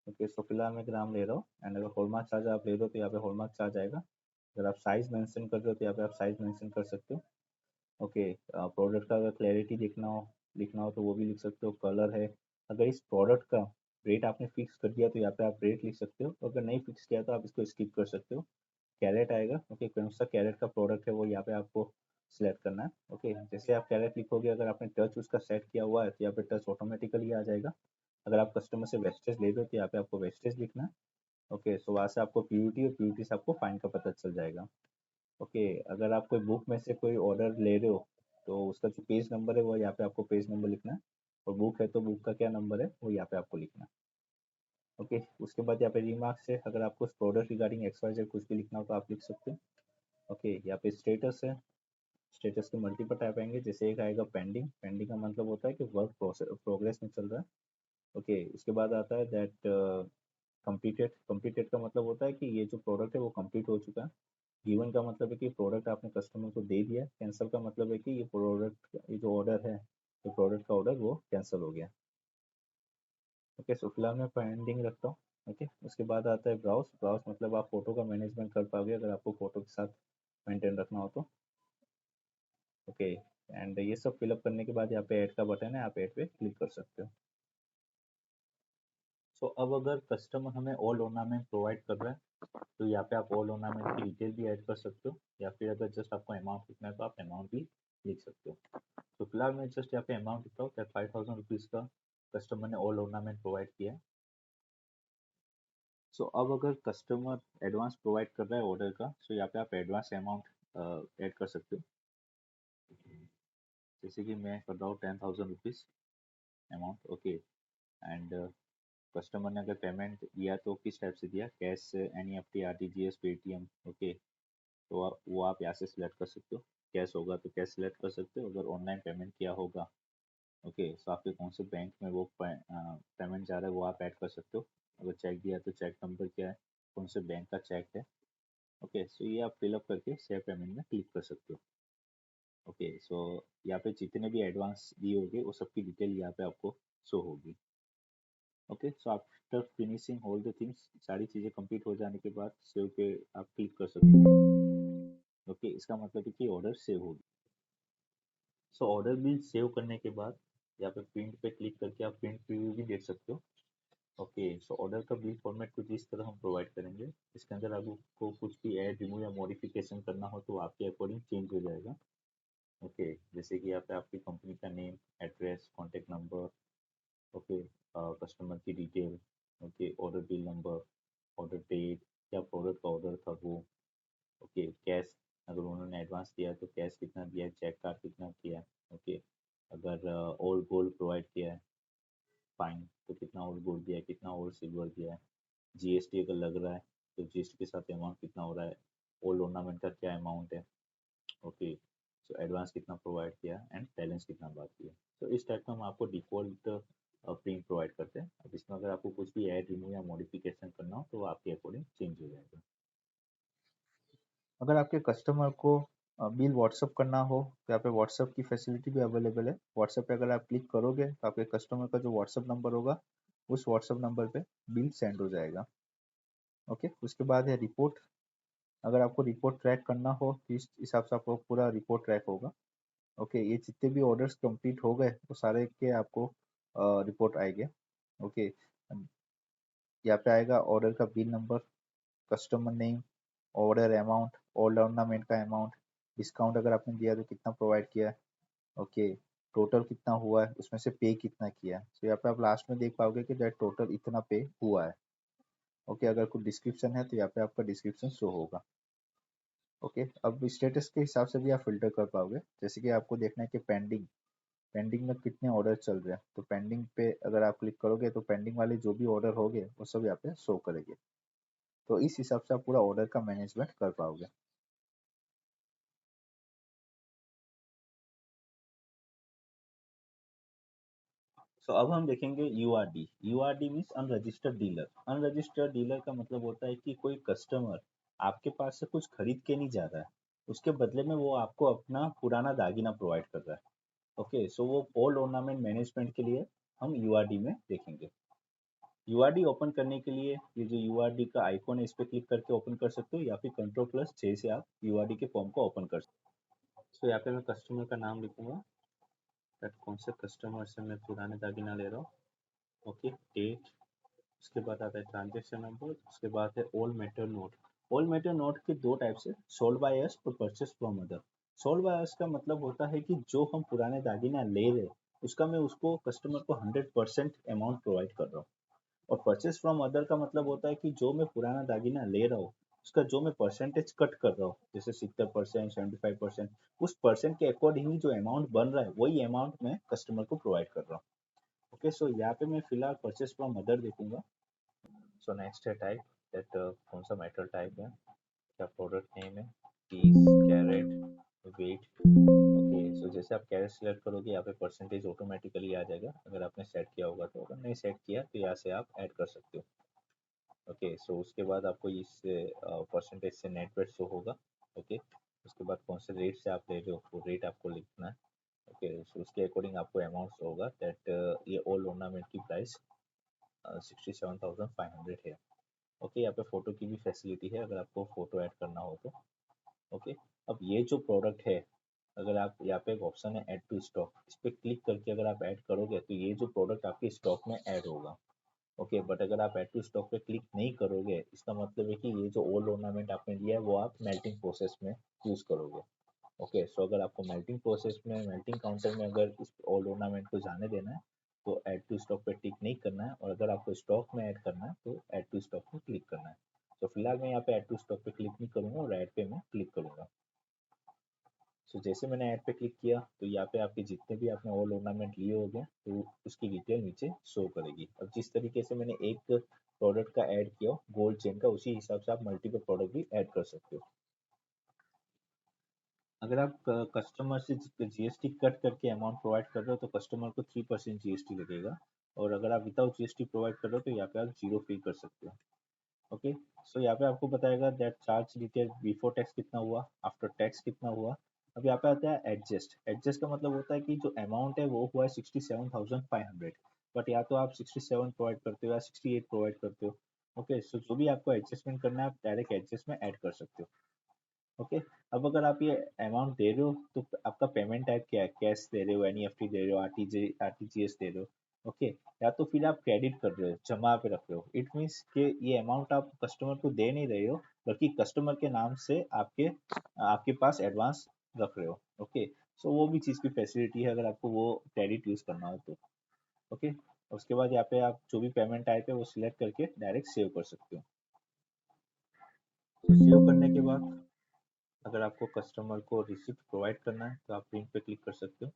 Okay, so फिलहाल मैं ग्राम ले रहा हूँ। एंड अगर हॉलमार्क चार्ज आप ले रहे हो तो यहाँ पे हॉलमार्क चार्ज आएगा। अगर आप साइज मेंशन कर रहे हो तो यहाँ पे आप साइज मेंशन कर सकते हो। ओके, प्रोडक्ट का अगर क्लैरिटी लिखना हो तो वो भी लिख सकते हो। कलर है, अगर इस प्रोडक्ट का रेट आपने फिक्स कर दिया तो यहाँ पे आप रेट लिख सकते हो, अगर नहीं फिक्स किया तो आप इसको स्किप कर सकते हो। कैरेट आएगा। ओके, कौन सा कैरेट का प्रोडक्ट है वो यहाँ पे आपको सिलेक्ट करना है। ओके, जैसे आप कैरेट लिखोगे, अगर आपने टच उसका सेट किया हुआ है तो यहाँ पे टच ऑटोमेटिकली आ जाएगा। अगर आप कस्टमर से वेस्टेज ले रहे हो तो यहाँ पे आपको वेस्टेज लिखना है। ओके, सो वहाँ से आपको पीयूटी और पीयूटी से आपको फाइन का पता चल जाएगा। ओके, अगर आप कोई बुक में से कोई ऑर्डर ले रहे हो तो उसका जो पेज नंबर है वो यहाँ पे आपको पेज नंबर लिखना है, और बुक है तो बुक का क्या नंबर है वो यहाँ पे आपको लिखना है। ओके, उसके बाद यहाँ पे रिमार्क्स है, अगर आपको उस प्रोडक्ट रिगार्डिंग XYZ कुछ भी लिखना हो तो आप लिख सकते हो। ओके, यहाँ पे स्टेटस है। स्टेटस के मल्टीपल टाइप आएंगे, जैसे एक आएगा पेंडिंग। पेंडिंग का मतलब होता है कि वर्क प्रोग्रेस में चल रहा है। ओके, उसके बाद आता है दैट कंप्लीटेड। कंप्लीटेड का मतलब होता है कि ये जो प्रोडक्ट है वो कंप्लीट हो चुका है। गिवन का मतलब है कि प्रोडक्ट आपने कस्टमर को दे दिया। कैंसिल का मतलब है कि ये जो ऑर्डर है, तो प्रोडक्ट का ऑर्डर वो कैंसिल हो गया। ओके, सो फिलहाल मैं पेंडिंग रखता हूँ। ओके, उसके बाद आता है ब्राउज। ब्राउज मतलब आप फोटो का मैनेजमेंट कर पाओगे अगर आपको फोटो के साथ मेंटेन रखना हो तो। ओके, एंड ये सब फिलअप करने के बाद यहाँ पे ऐड का बटन है, आप ऐड पे क्लिक कर सकते हो। सो अब अगर कस्टमर हमें ऑल ऑर्नामेंट प्रोवाइड कर रहा है तो यहाँ पे आप ऑल ऑर्नामेंट की डिटेल भी ऐड कर सकते हो, या फिर अगर जस्ट आपको अमाउंट लिखना है तो आप अमाउंट भी लिख सकते हो। तो फिलहाल मैं जस्ट यहाँ पे अमाउंट लिखता हूँ, 5,000 रुपीज़ का कस्टमर ने ऑल ऑर्नामेंट प्रोवाइड किया है। सो अब अगर कस्टमर एडवांस प्रोवाइड कर रहा है ऑर्डर का, सो यहाँ पे आप एडवांस अमाउंट ऐड कर सकते हो। जैसे कि मैं कर रहा हूँ 10,000 rupees amount, okay. And customer ने अगर पेमेंट दिया तो किस टाइप से दिया, cash, NEFT, RTGS, Paytm, okay. तो वो आप यहाँ से सिलेक्ट कर सकते हो। कैश होगा तो कैश सिलेक्ट कर सकते हो, अगर ऑनलाइन पेमेंट किया होगा, ओके, तो आपके कौन से बैंक में वो पेमेंट जा रहा है वो आप ऐड कर सकते हो। अगर चेक दिया तो चेक नंबर क्या है, कौन से बैंक का चेक है, ओके। सो ये आप फिलअप करके सेव पेमेंट में क्लिक कर सकते हो, ओके। सो यहाँ पे जितने भी एडवांस दिए होंगे वो सबकी डिटेल यहाँ पे आपको शो होगी, okay. So after finishing all the things, सारी चीज़ें कंप्लीट हो जाने के बाद सेव पे आप क्लिक कर सकते हो, ओके। इसका मतलब है कि ऑर्डर सेव होगी। सो ऑर्डर भी सेव करने के बाद यहाँ पे प्रिंट पे क्लिक करके आप प्रिंट प्रीव्यू भी देख सकते हो, ओके। सो ऑर्डर का बिल फॉर्मेट कुछ इस तरह हम प्रोवाइड करेंगे। इसके अंदर आपको कुछ भी ऐड, रिमूव या मॉडिफिकेशन करना हो तो आपके अकॉर्डिंग चेंज हो जाएगा, ओके। जैसे कि यहाँ पे आपकी कंपनी का name, address, contact number, okay, customer की detail, okay, order bill number, order date, क्या प्रोडक्ट का ऑर्डर था वो, ओके। कैश, अगर उन्होंने एडवांस दिया तो कैश कितना दिया है, चेक कार्ड कितना किया है, ओके। अगर ओल्ड गोल्ड प्रोवाइड किया है, फाइन, तो कितना ओल्ड गोल्ड दिया है, कितना ओल्ड सिल्वर दिया है। GST अगर लग रहा है तो GST के साथ अमाउंट कितना हो रहा है, ओल्ड ऑर्नामेंट का क्या अमाउंट है, ओके। सो एडवांस कितना प्रोवाइड किया एंड बैलेंस कितना बाकी है। तो इस टाइप का हम आपको डिफॉल्ट प्रिंट प्रोवाइड करते हैं। अब इसमें अगर आपको कुछ भी ऐड, रिमूव या मॉडिफिकेशन करना हो तो वो आपके अकॉर्डिंग चेंज हो जाएगा। अगर आपके कस्टमर को बिल व्हाट्सअप करना हो तो यहाँ पे व्हाट्सअप की फैसिलिटी भी अवेलेबल है। व्हाट्सअप पे अगर आप क्लिक करोगे तो आपके कस्टमर का जो व्हाट्सअप नंबर होगा उस व्हाट्सअप नंबर पे बिल सेंड हो जाएगा, ओके। उसके बाद है रिपोर्ट। अगर आपको रिपोर्ट ट्रैक करना हो तो इस हिसाब से आपको पूरा रिपोर्ट ट्रैक होगा, ओके। ये जितने भी ऑर्डर्स कंप्लीट हो गए वो सारे के आपको रिपोर्ट आएंगे, ओके। यहाँ पे आएगा ऑर्डर का bill number, customer name, order amount, old ornament का अमाउंट, डिस्काउंट अगर आपने दिया तो कितना प्रोवाइड किया है, ओके। टोटल कितना हुआ है, उसमें से पे कितना किया है। तो यहाँ पे आप लास्ट में देख पाओगे कि दैट टोटल इतना पे हुआ है, ओके। अगर कुछ डिस्क्रिप्शन है तो यहाँ पे आपका डिस्क्रिप्शन शो होगा, ओके। अब स्टेटस के हिसाब से भी आप फिल्टर कर पाओगे। जैसे कि आपको देखना है कि पेंडिंग, पेंडिंग में कितने ऑर्डर चल रहे हैं, तो पेंडिंग पे अगर आप क्लिक करोगे तो पेंडिंग वाले जो भी ऑर्डर होंगे वो सब यहाँ पे शो करेंगे। तो इस हिसाब से आप पूरा ऑर्डर का मैनेजमेंट कर पाओगे। सो अब हम देखेंगे URD। URD means unregistered dealer. Unregistered dealer का मतलब होता है कि कोई कस्टमर आपके पास से कुछ खरीद के नहीं जा रहा है, उसके बदले में वो आपको अपना पुराना दागीना प्रोवाइड कर रहा है, ओके। सो वो ओल्ड ऑर्नामेंट मैनेजमेंट के लिए हम URD में देखेंगे। URD ओपन करने के लिए ये जो URD का आइकॉन है इस पर क्लिक करके ओपन कर सकते हो, या फिर Ctrl+J से आप URD के फॉर्म को ओपन कर सकते हो। सो यहाँ पे मैं कस्टमर का नाम लिखूंगा, दैट कौन से कस्टमर से मैं पुराने दागीना ले रहा हूँ, ओके। डेट, उसके बाद आता है ट्रांजेक्शन नंबर, उसके बाद है old metal note. Old metal note के दो टाइप्स है, सोल्ड बाय अस और purchase from other. Sold by us का मतलब होता है कि जो हम पुराने दागीना ले रहे हैं उसका मैं उसको कस्टमर को 100% अमाउंट प्रोवाइड कर रहा हूँ। और परचेस फ्रॉम अदर का मतलब होता है कि जो मैं पुराना दागीना ले रहा हूँ उसका जो मैं परसेंटेज कट कर रहा हूँ, जैसे 70%, 75%, उस परसेंट के अकॉर्डिंगली जो अमाउंट बन रहा है वही अमाउंट मैं कस्टमर को प्रोवाइड कर रहा हूँ, ओके। सो यहाँ पे मैं फिलहाल परचेस फ्रॉम अदर देखूंगा। सो नेक्स्ट है टाइप, दैट कौन सा मेटल टाइप है, क्या प्रोडक्ट नेम है, पीस, कैरेट, वेट, ओके। सो जैसे आप कैरेट सेलेक्ट करोगे यहाँ पे परसेंटेज ऑटोमेटिकली आ जाएगा अगर आपने सेट किया होगा तो। अगर नहीं सेट किया तो यहाँ से आप ऐड कर सकते हो, ओके। सो उसके बाद आपको इस परसेंटेज से नेट वेट शो होगा, ओके। उसके बाद कौन से रेट से आप ले रहे हो वो रेट आपको लिखना है, ओके। सो उसके अकॉर्डिंग आपको अमाउंट होगा, दैट ये ओल्ड ऑर्नामेंट की प्राइस 67,500 है, ओके। यहाँ पे फोटो की भी फैसिलिटी है अगर आपको फोटो ऐड करना हो तो, ओके। अब ये जो प्रोडक्ट है, अगर आप यहाँ पे एक ऑप्शन है ऐड टू स्टॉक, इस पर क्लिक करके अगर आप ऐड करोगे तो ये जो प्रोडक्ट आपके स्टॉक में ऐड होगा, ओके। बट अगर आप ऐड टू स्टॉक पे क्लिक नहीं करोगे इसका मतलब है कि ये जो ओल्ड ऑर्नामेंट आपने लिया है वो आप मेल्टिंग प्रोसेस में यूज करोगे, ओके। सो अगर आपको मेल्टिंग प्रोसेस में, मेल्टिंग काउंटर में अगर इस ओल्ड ऑर्नामेंट को जाने देना है तो ऐड टू स्टॉक पे टिक नहीं करना है, और अगर आपको स्टॉक में ऐड करना है तो ऐड टू स्टॉक पे क्लिक करना है। तो फिलहाल मैं यहाँ पे ऐड टू स्टॉक पे क्लिक नहीं करूंगा और ऐड पे मैं क्लिक करूंगा। सो जैसे मैंने ऐड पे क्लिक किया तो यहाँ पे आपके जितने भी आपने ऑल ऑर्नामेंट लिए होंगे तो उसकी डिटेल नीचे शो करेगी। अब जिस तरीके से मैंने एक प्रोडक्ट का ऐड किया गोल्ड चेन का, उसी हिसाब से आप मल्टीपल प्रोडक्ट भी ऐड कर सकते हो। अगर आप कस्टमर से जीएसटी कट करके अमाउंट प्रोवाइड कर रहे हो तो कस्टमर को 3% जीएसटी लगेगा, और अगर आप विदाउट जीएसटी प्रोवाइड कर रहे हो तो यहाँ पे आप जीरो पे कर सकते हो। ओके, सो यहाँ पे आपको बताएगा that charge detail before tax कितना हुआ, आफ्टर टैक्स कितना हुआ। अब यहाँ पे आता है एडजस्ट। एडजस्ट का मतलब होता है कि जो अमाउंट है वो हुआ है 67,500, बट या तो आप 67 प्रोवाइड करते हो या 68 प्रोवाइड करते हो। ओके, सो जो भी आपको एडजस्टमेंट करना है आप डायरेक्ट एडजस्ट में ऐड कर सकते हो। ओके, अब अगर आप ये अमाउंट दे रहे हो तो आपका पेमेंट टाइप क्या है, कैश दे रहे हो, एनईएफटी दे रहे हो, आरटीजीएस दे रहे हो। ओके, या तो फिर आप क्रेडिट कर रहे हो, जमा पे रख रहे हो। इट मीन्स कि ये अमाउंट आप कस्टमर को दे नहीं रहे हो, बल्कि कस्टमर के नाम से आपके आपके पास एडवांस रख रहे हो। ओके, सो वो भी चीज़ की फैसिलिटी है अगर आपको वो क्रेडिट यूज करना हो तो। ओके, उसके बाद यहाँ पे आप जो भी पेमेंट टाइप है वो सिलेक्ट करके डायरेक्ट सेव कर सकते हो। सेव करने के बाद अगर आपको कस्टमर को रिसिप्ट प्रोवाइड करना है तो आप प्रिंट पे क्लिक कर सकते हो।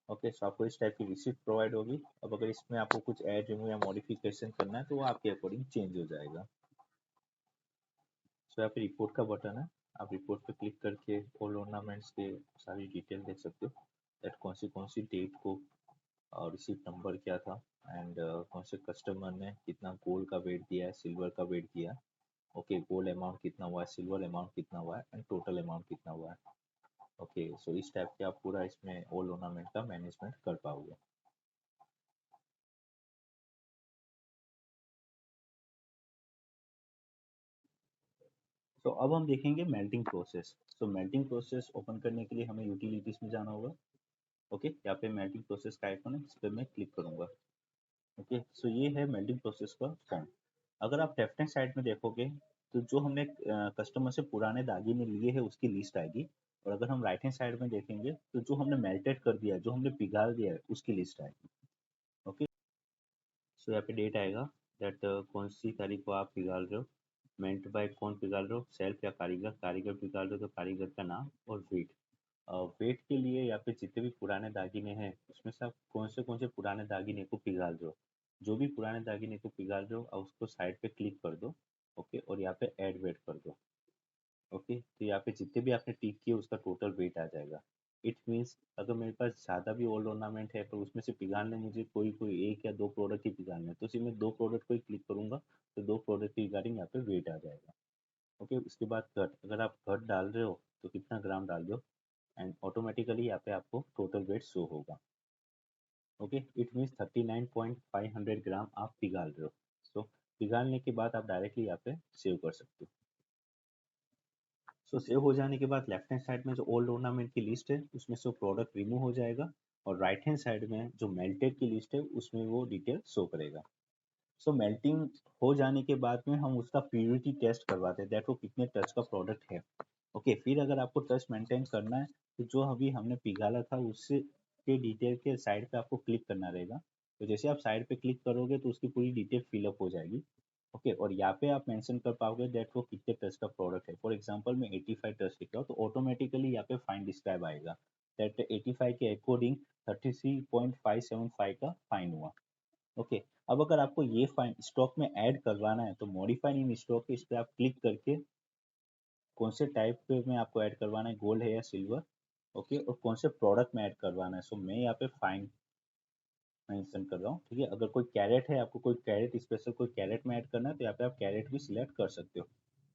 ओके, सो आपको इस टाइप की रिसिप्ट प्रोवाइड होगी। अब अगर इसमें आपको कुछ ऐड, रिमूव या मॉडिफिकेशन करना है तो वो आपके अकॉर्डिंग चेंज हो जाएगा। सो यहाँ पे रिपोर्ट का बटन है, आप रिपोर्ट पे क्लिक करके ऑल ऑर्नामेंट्स के सारी डिटेल देख सकते हो, दैट कौन सी डेट को रिसिप्ट नंबर क्या था, एंड कौन से कस्टमर ने कितना गोल्ड का वेट दिया है, सिल्वर का वेट दिया है। ओके, गोल्ड अमाउंट कितना हुआ है, सिल्वर अमाउंट कितना हुआ है, एंड टोटल अमाउंट कितना हुआ है। ओके, सो इस टाइप के आप पूरा इसमें ऑल ऑर्नामेंट का मैनेजमेंट कर पाओगे। तो अब हम देखेंगे मेल्टिंग प्रोसेस। तो मेल्टिंग प्रोसेस ओपन करने के लिए हमें यूटिलिटीज में जाना होगा। ओके, यहाँ पे मेल्टिंग प्रोसेस का आइकन है, इस पर मैं क्लिक करूंगा। ओके, सो ये है मेल्टिंग प्रोसेस का फॉर्म। अगर आप लेफ्ट हैंड साइड में देखोगे तो जो हमने कस्टमर से पुराने दागीने लिए हैं उसकी लिस्ट आएगी, और अगर हम राइट हैंड साइड में देखेंगे तो जो हमने मेल्टेड कर दिया है, जो हमने पिघाल दिया है, उसकी लिस्ट आएगी। ओके, सो यहाँ पे डेट आएगा दैट कौन सी तारीख को आप पिघाल रहे हो, मेंट बाय कौन पिघाल रहे हो, सेल्फ या कारीगर। कारीगर पिघाल रहे हो तो कारीगर का नाम और वेट। वेट के लिए यहाँ पे जितने भी पुराने दागीने हैं उसमें से आप कौन से पुराने दागीने को पिघाल रहे हो। जो भी पुराने दागीने को पिघाल रहे हो आप उसको साइड पे क्लिक कर दो। ओके, और यहाँ पे ऐड वेट कर दो। ओके, तो यहाँ पे जितने भी आपने टिक किए उसका टोटल वेट आ जाएगा। इट मीन्स अगर मेरे पास ज़्यादा भी ओल्ड ऑर्नामेंट है तो उसमें से पिघालने मुझे कोई कोई एक या दो प्रोडक्ट ही पिघालने हैं, तो सिर्फ मैं दो प्रोडक्ट को ही क्लिक करूंगा तो दो प्रोडक्ट की रिगार्डिंग यहाँ पे वेट आ जाएगा। ओके, उसके बाद घट, अगर आप घट डाल रहे हो तो कितना ग्राम डाल दो, एंड ऑटोमेटिकली यहाँ पे आपको टोटल वेट शो होगा। ओके, इट मीन्स 39.500 ग्राम आप पिघाल रहे हो। सो पिघालने के बाद आप डायरेक्टली यहाँ पे सेव कर सकते हो। सो सेव हो जाने के बाद लेफ्ट हैंड साइड में जो ओल्ड ऑर्नामेंट की लिस्ट है उसमें से प्रोडक्ट रिमूव हो जाएगा, और राइट हैंड साइड में जो मेल्टेड की लिस्ट है उसमें वो डिटेल शो करेगा। सो मेल्टिंग हो जाने के बाद में हम उसका प्योरिटी टेस्ट करवाते हैं, दैट वो कितने टच का प्रोडक्ट है। ओके, फिर अगर आपको टच मेंटेन करना है तो जो अभी हमने पिघाला था उससे के डिटेल के साइड पे आपको क्लिक करना रहेगा। तो जैसे आप साइड पे क्लिक करोगे तो उसकी पूरी डिटेल फिलअप हो जाएगी। ओके, और यहाँ पे आप मेंशन कर पाओगे दैट वो कितने टच का प्रोडक्ट है। फॉर एग्जांपल मैं 85 टच लिख रहा हूँ तो ऑटोमेटिकली यहाँ पे फाइन डिस्क्राइब आएगा दैट 85 के अकॉर्डिंग 33.575 का फाइन हुआ। ओके, अब अगर आपको ये फाइन स्टॉक में ऐड करवाना है तो मॉडिफाई इन स्टॉक, इस पे आप क्लिक करके कौन से टाइप में आपको ऐड करवाना है, गोल्ड है या सिल्वर। ओके, और कौन से प्रोडक्ट में ऐड करवाना है। सो मैं यहाँ पे फाइन मेंशन कर रहा हूँ। ठीक है, अगर कोई कैरेट है, आपको कोई कैरेट स्पेशल कोई कैरेट में ऐड करना है तो यहाँ पे आप कैरेट भी सिलेक्ट कर सकते हो।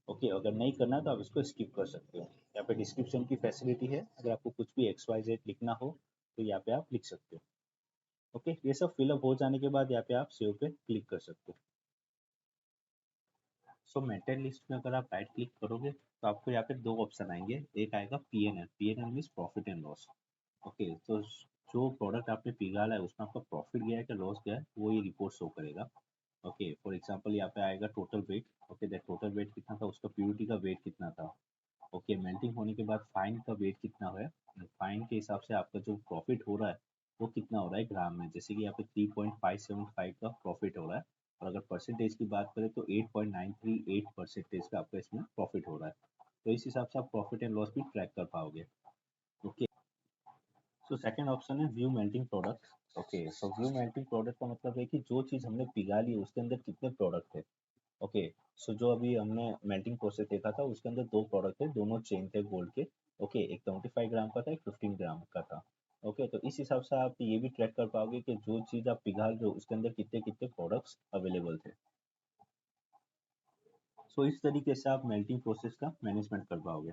ओके, अगर नहीं करना है तो आप इसको स्किप कर सकते हो। यहाँ पे डिस्क्रिप्शन की फैसिलिटी है, अगर आपको कुछ भी XYZ लिखना हो तो यहाँ पे आप लिख सकते हो। ओके, ये सब फिलअप हो जाने के बाद यहाँ पे आप सेव पे क्लिक कर सकते हो। सो मेंटेन लिस्ट में अगर आप राइट क्लिक करोगे तो आपको यहाँ पे दो ऑप्शन आएंगे, एक आएगा PNL. PNL means profit and loss. Okay, तो जो प्रोडक्ट आपने पिघाला है उसमें आपका प्रॉफिट गया है कि लॉस गया है वो ये रिपोर्ट शो करेगा। ओके, फॉर एग्जांपल यहाँ पे आएगा total weight. Okay, that total weight कितना था, उसका प्योरिटी का वेट कितना था। ओके, मेल्टिंग होने के बाद फाइन का वेट कितना है, फाइन के हिसाब से आपका जो प्रॉफिट हो रहा है वो कितना हो रहा है ग्राम में। जैसे कि यहाँ पे 3.575 का प्रॉफिट हो रहा है, और अगर परसेंटेज की बात करें तो 8.938% का आपका इसमें प्रॉफिट हो रहा है। तो इस हिसाब से आप प्रॉफिट एंड लॉस भी ट्रैक कर पाओगे। ओके, सो सेकंड ऑप्शन है व्यू मेल्टिंग प्रोडक्ट। ओके, सो व्यू मेल्टिंग प्रोडक्ट का मतलब है कि जो चीज़ हमने पिघा ली उसके अंदर कितने प्रोडक्ट है। ओके, सो जो अभी हमने मेल्टिंग प्रोसेस देखा था उसके अंदर दो प्रोडक्ट थे, दोनों चेन थे गोल्ड के। ओके, एक 25 ग्राम का था, एक 15 ग्राम का था। ओके, तो इस हिसाब से आप ये भी ट्रैक कर पाओगे कि जो चीज़ आप पिघाल रहे हो उसके अंदर कितने कितने प्रोडक्ट्स अवेलेबल थे। सो इस तरीके से आप मेल्टिंग प्रोसेस का मैनेजमेंट कर पाओगे।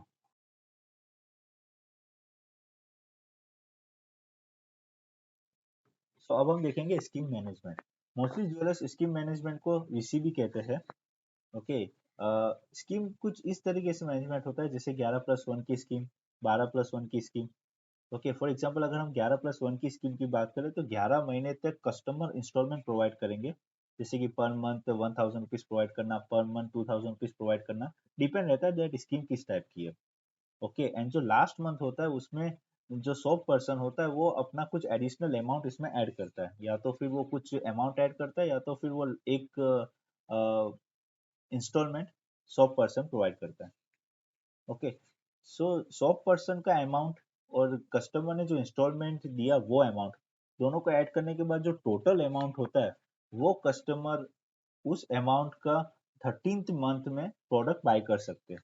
सो अब हम देखेंगे scheme management. Mostly jewellers scheme management को वीसी भी कहते हैं। ओके, स्कीम कुछ इस तरीके से मैनेजमेंट होता है जैसे 11+1 की स्कीम, 12+1 की स्कीम। ओके, फॉर एग्जांपल अगर हम 11+1 की स्कीम की बात करें तो 11 महीने तक कस्टमर इंस्टॉलमेंट प्रोवाइड करेंगे, जैसे कि पर मंथ 1000 रुपीज प्रोवाइड करना, पर मंथ 2000 रुपीज प्रोवाइड करना, डिपेंड रहता है दैट स्कीम किस टाइप की है। ओके, एंड जो लास्ट मंथ होता है उसमें जो शॉप पर्सन होता है वो अपना कुछ एडिशनल अमाउंट इसमें ऐड करता है, या तो फिर वो कुछ अमाउंट ऐड करता है या तो फिर वो एक इंस्टॉलमेंट शॉप पर्सन प्रोवाइड करता है। ओके, सो शॉप पर्सन का अमाउंट और कस्टमर ने जो इंस्टॉलमेंट दिया वो अमाउंट, दोनों को ऐड करने के बाद जो टोटल अमाउंट होता है वो कस्टमर उस अमाउंट का 13th मंथ में प्रोडक्ट बाय कर सकते हैं।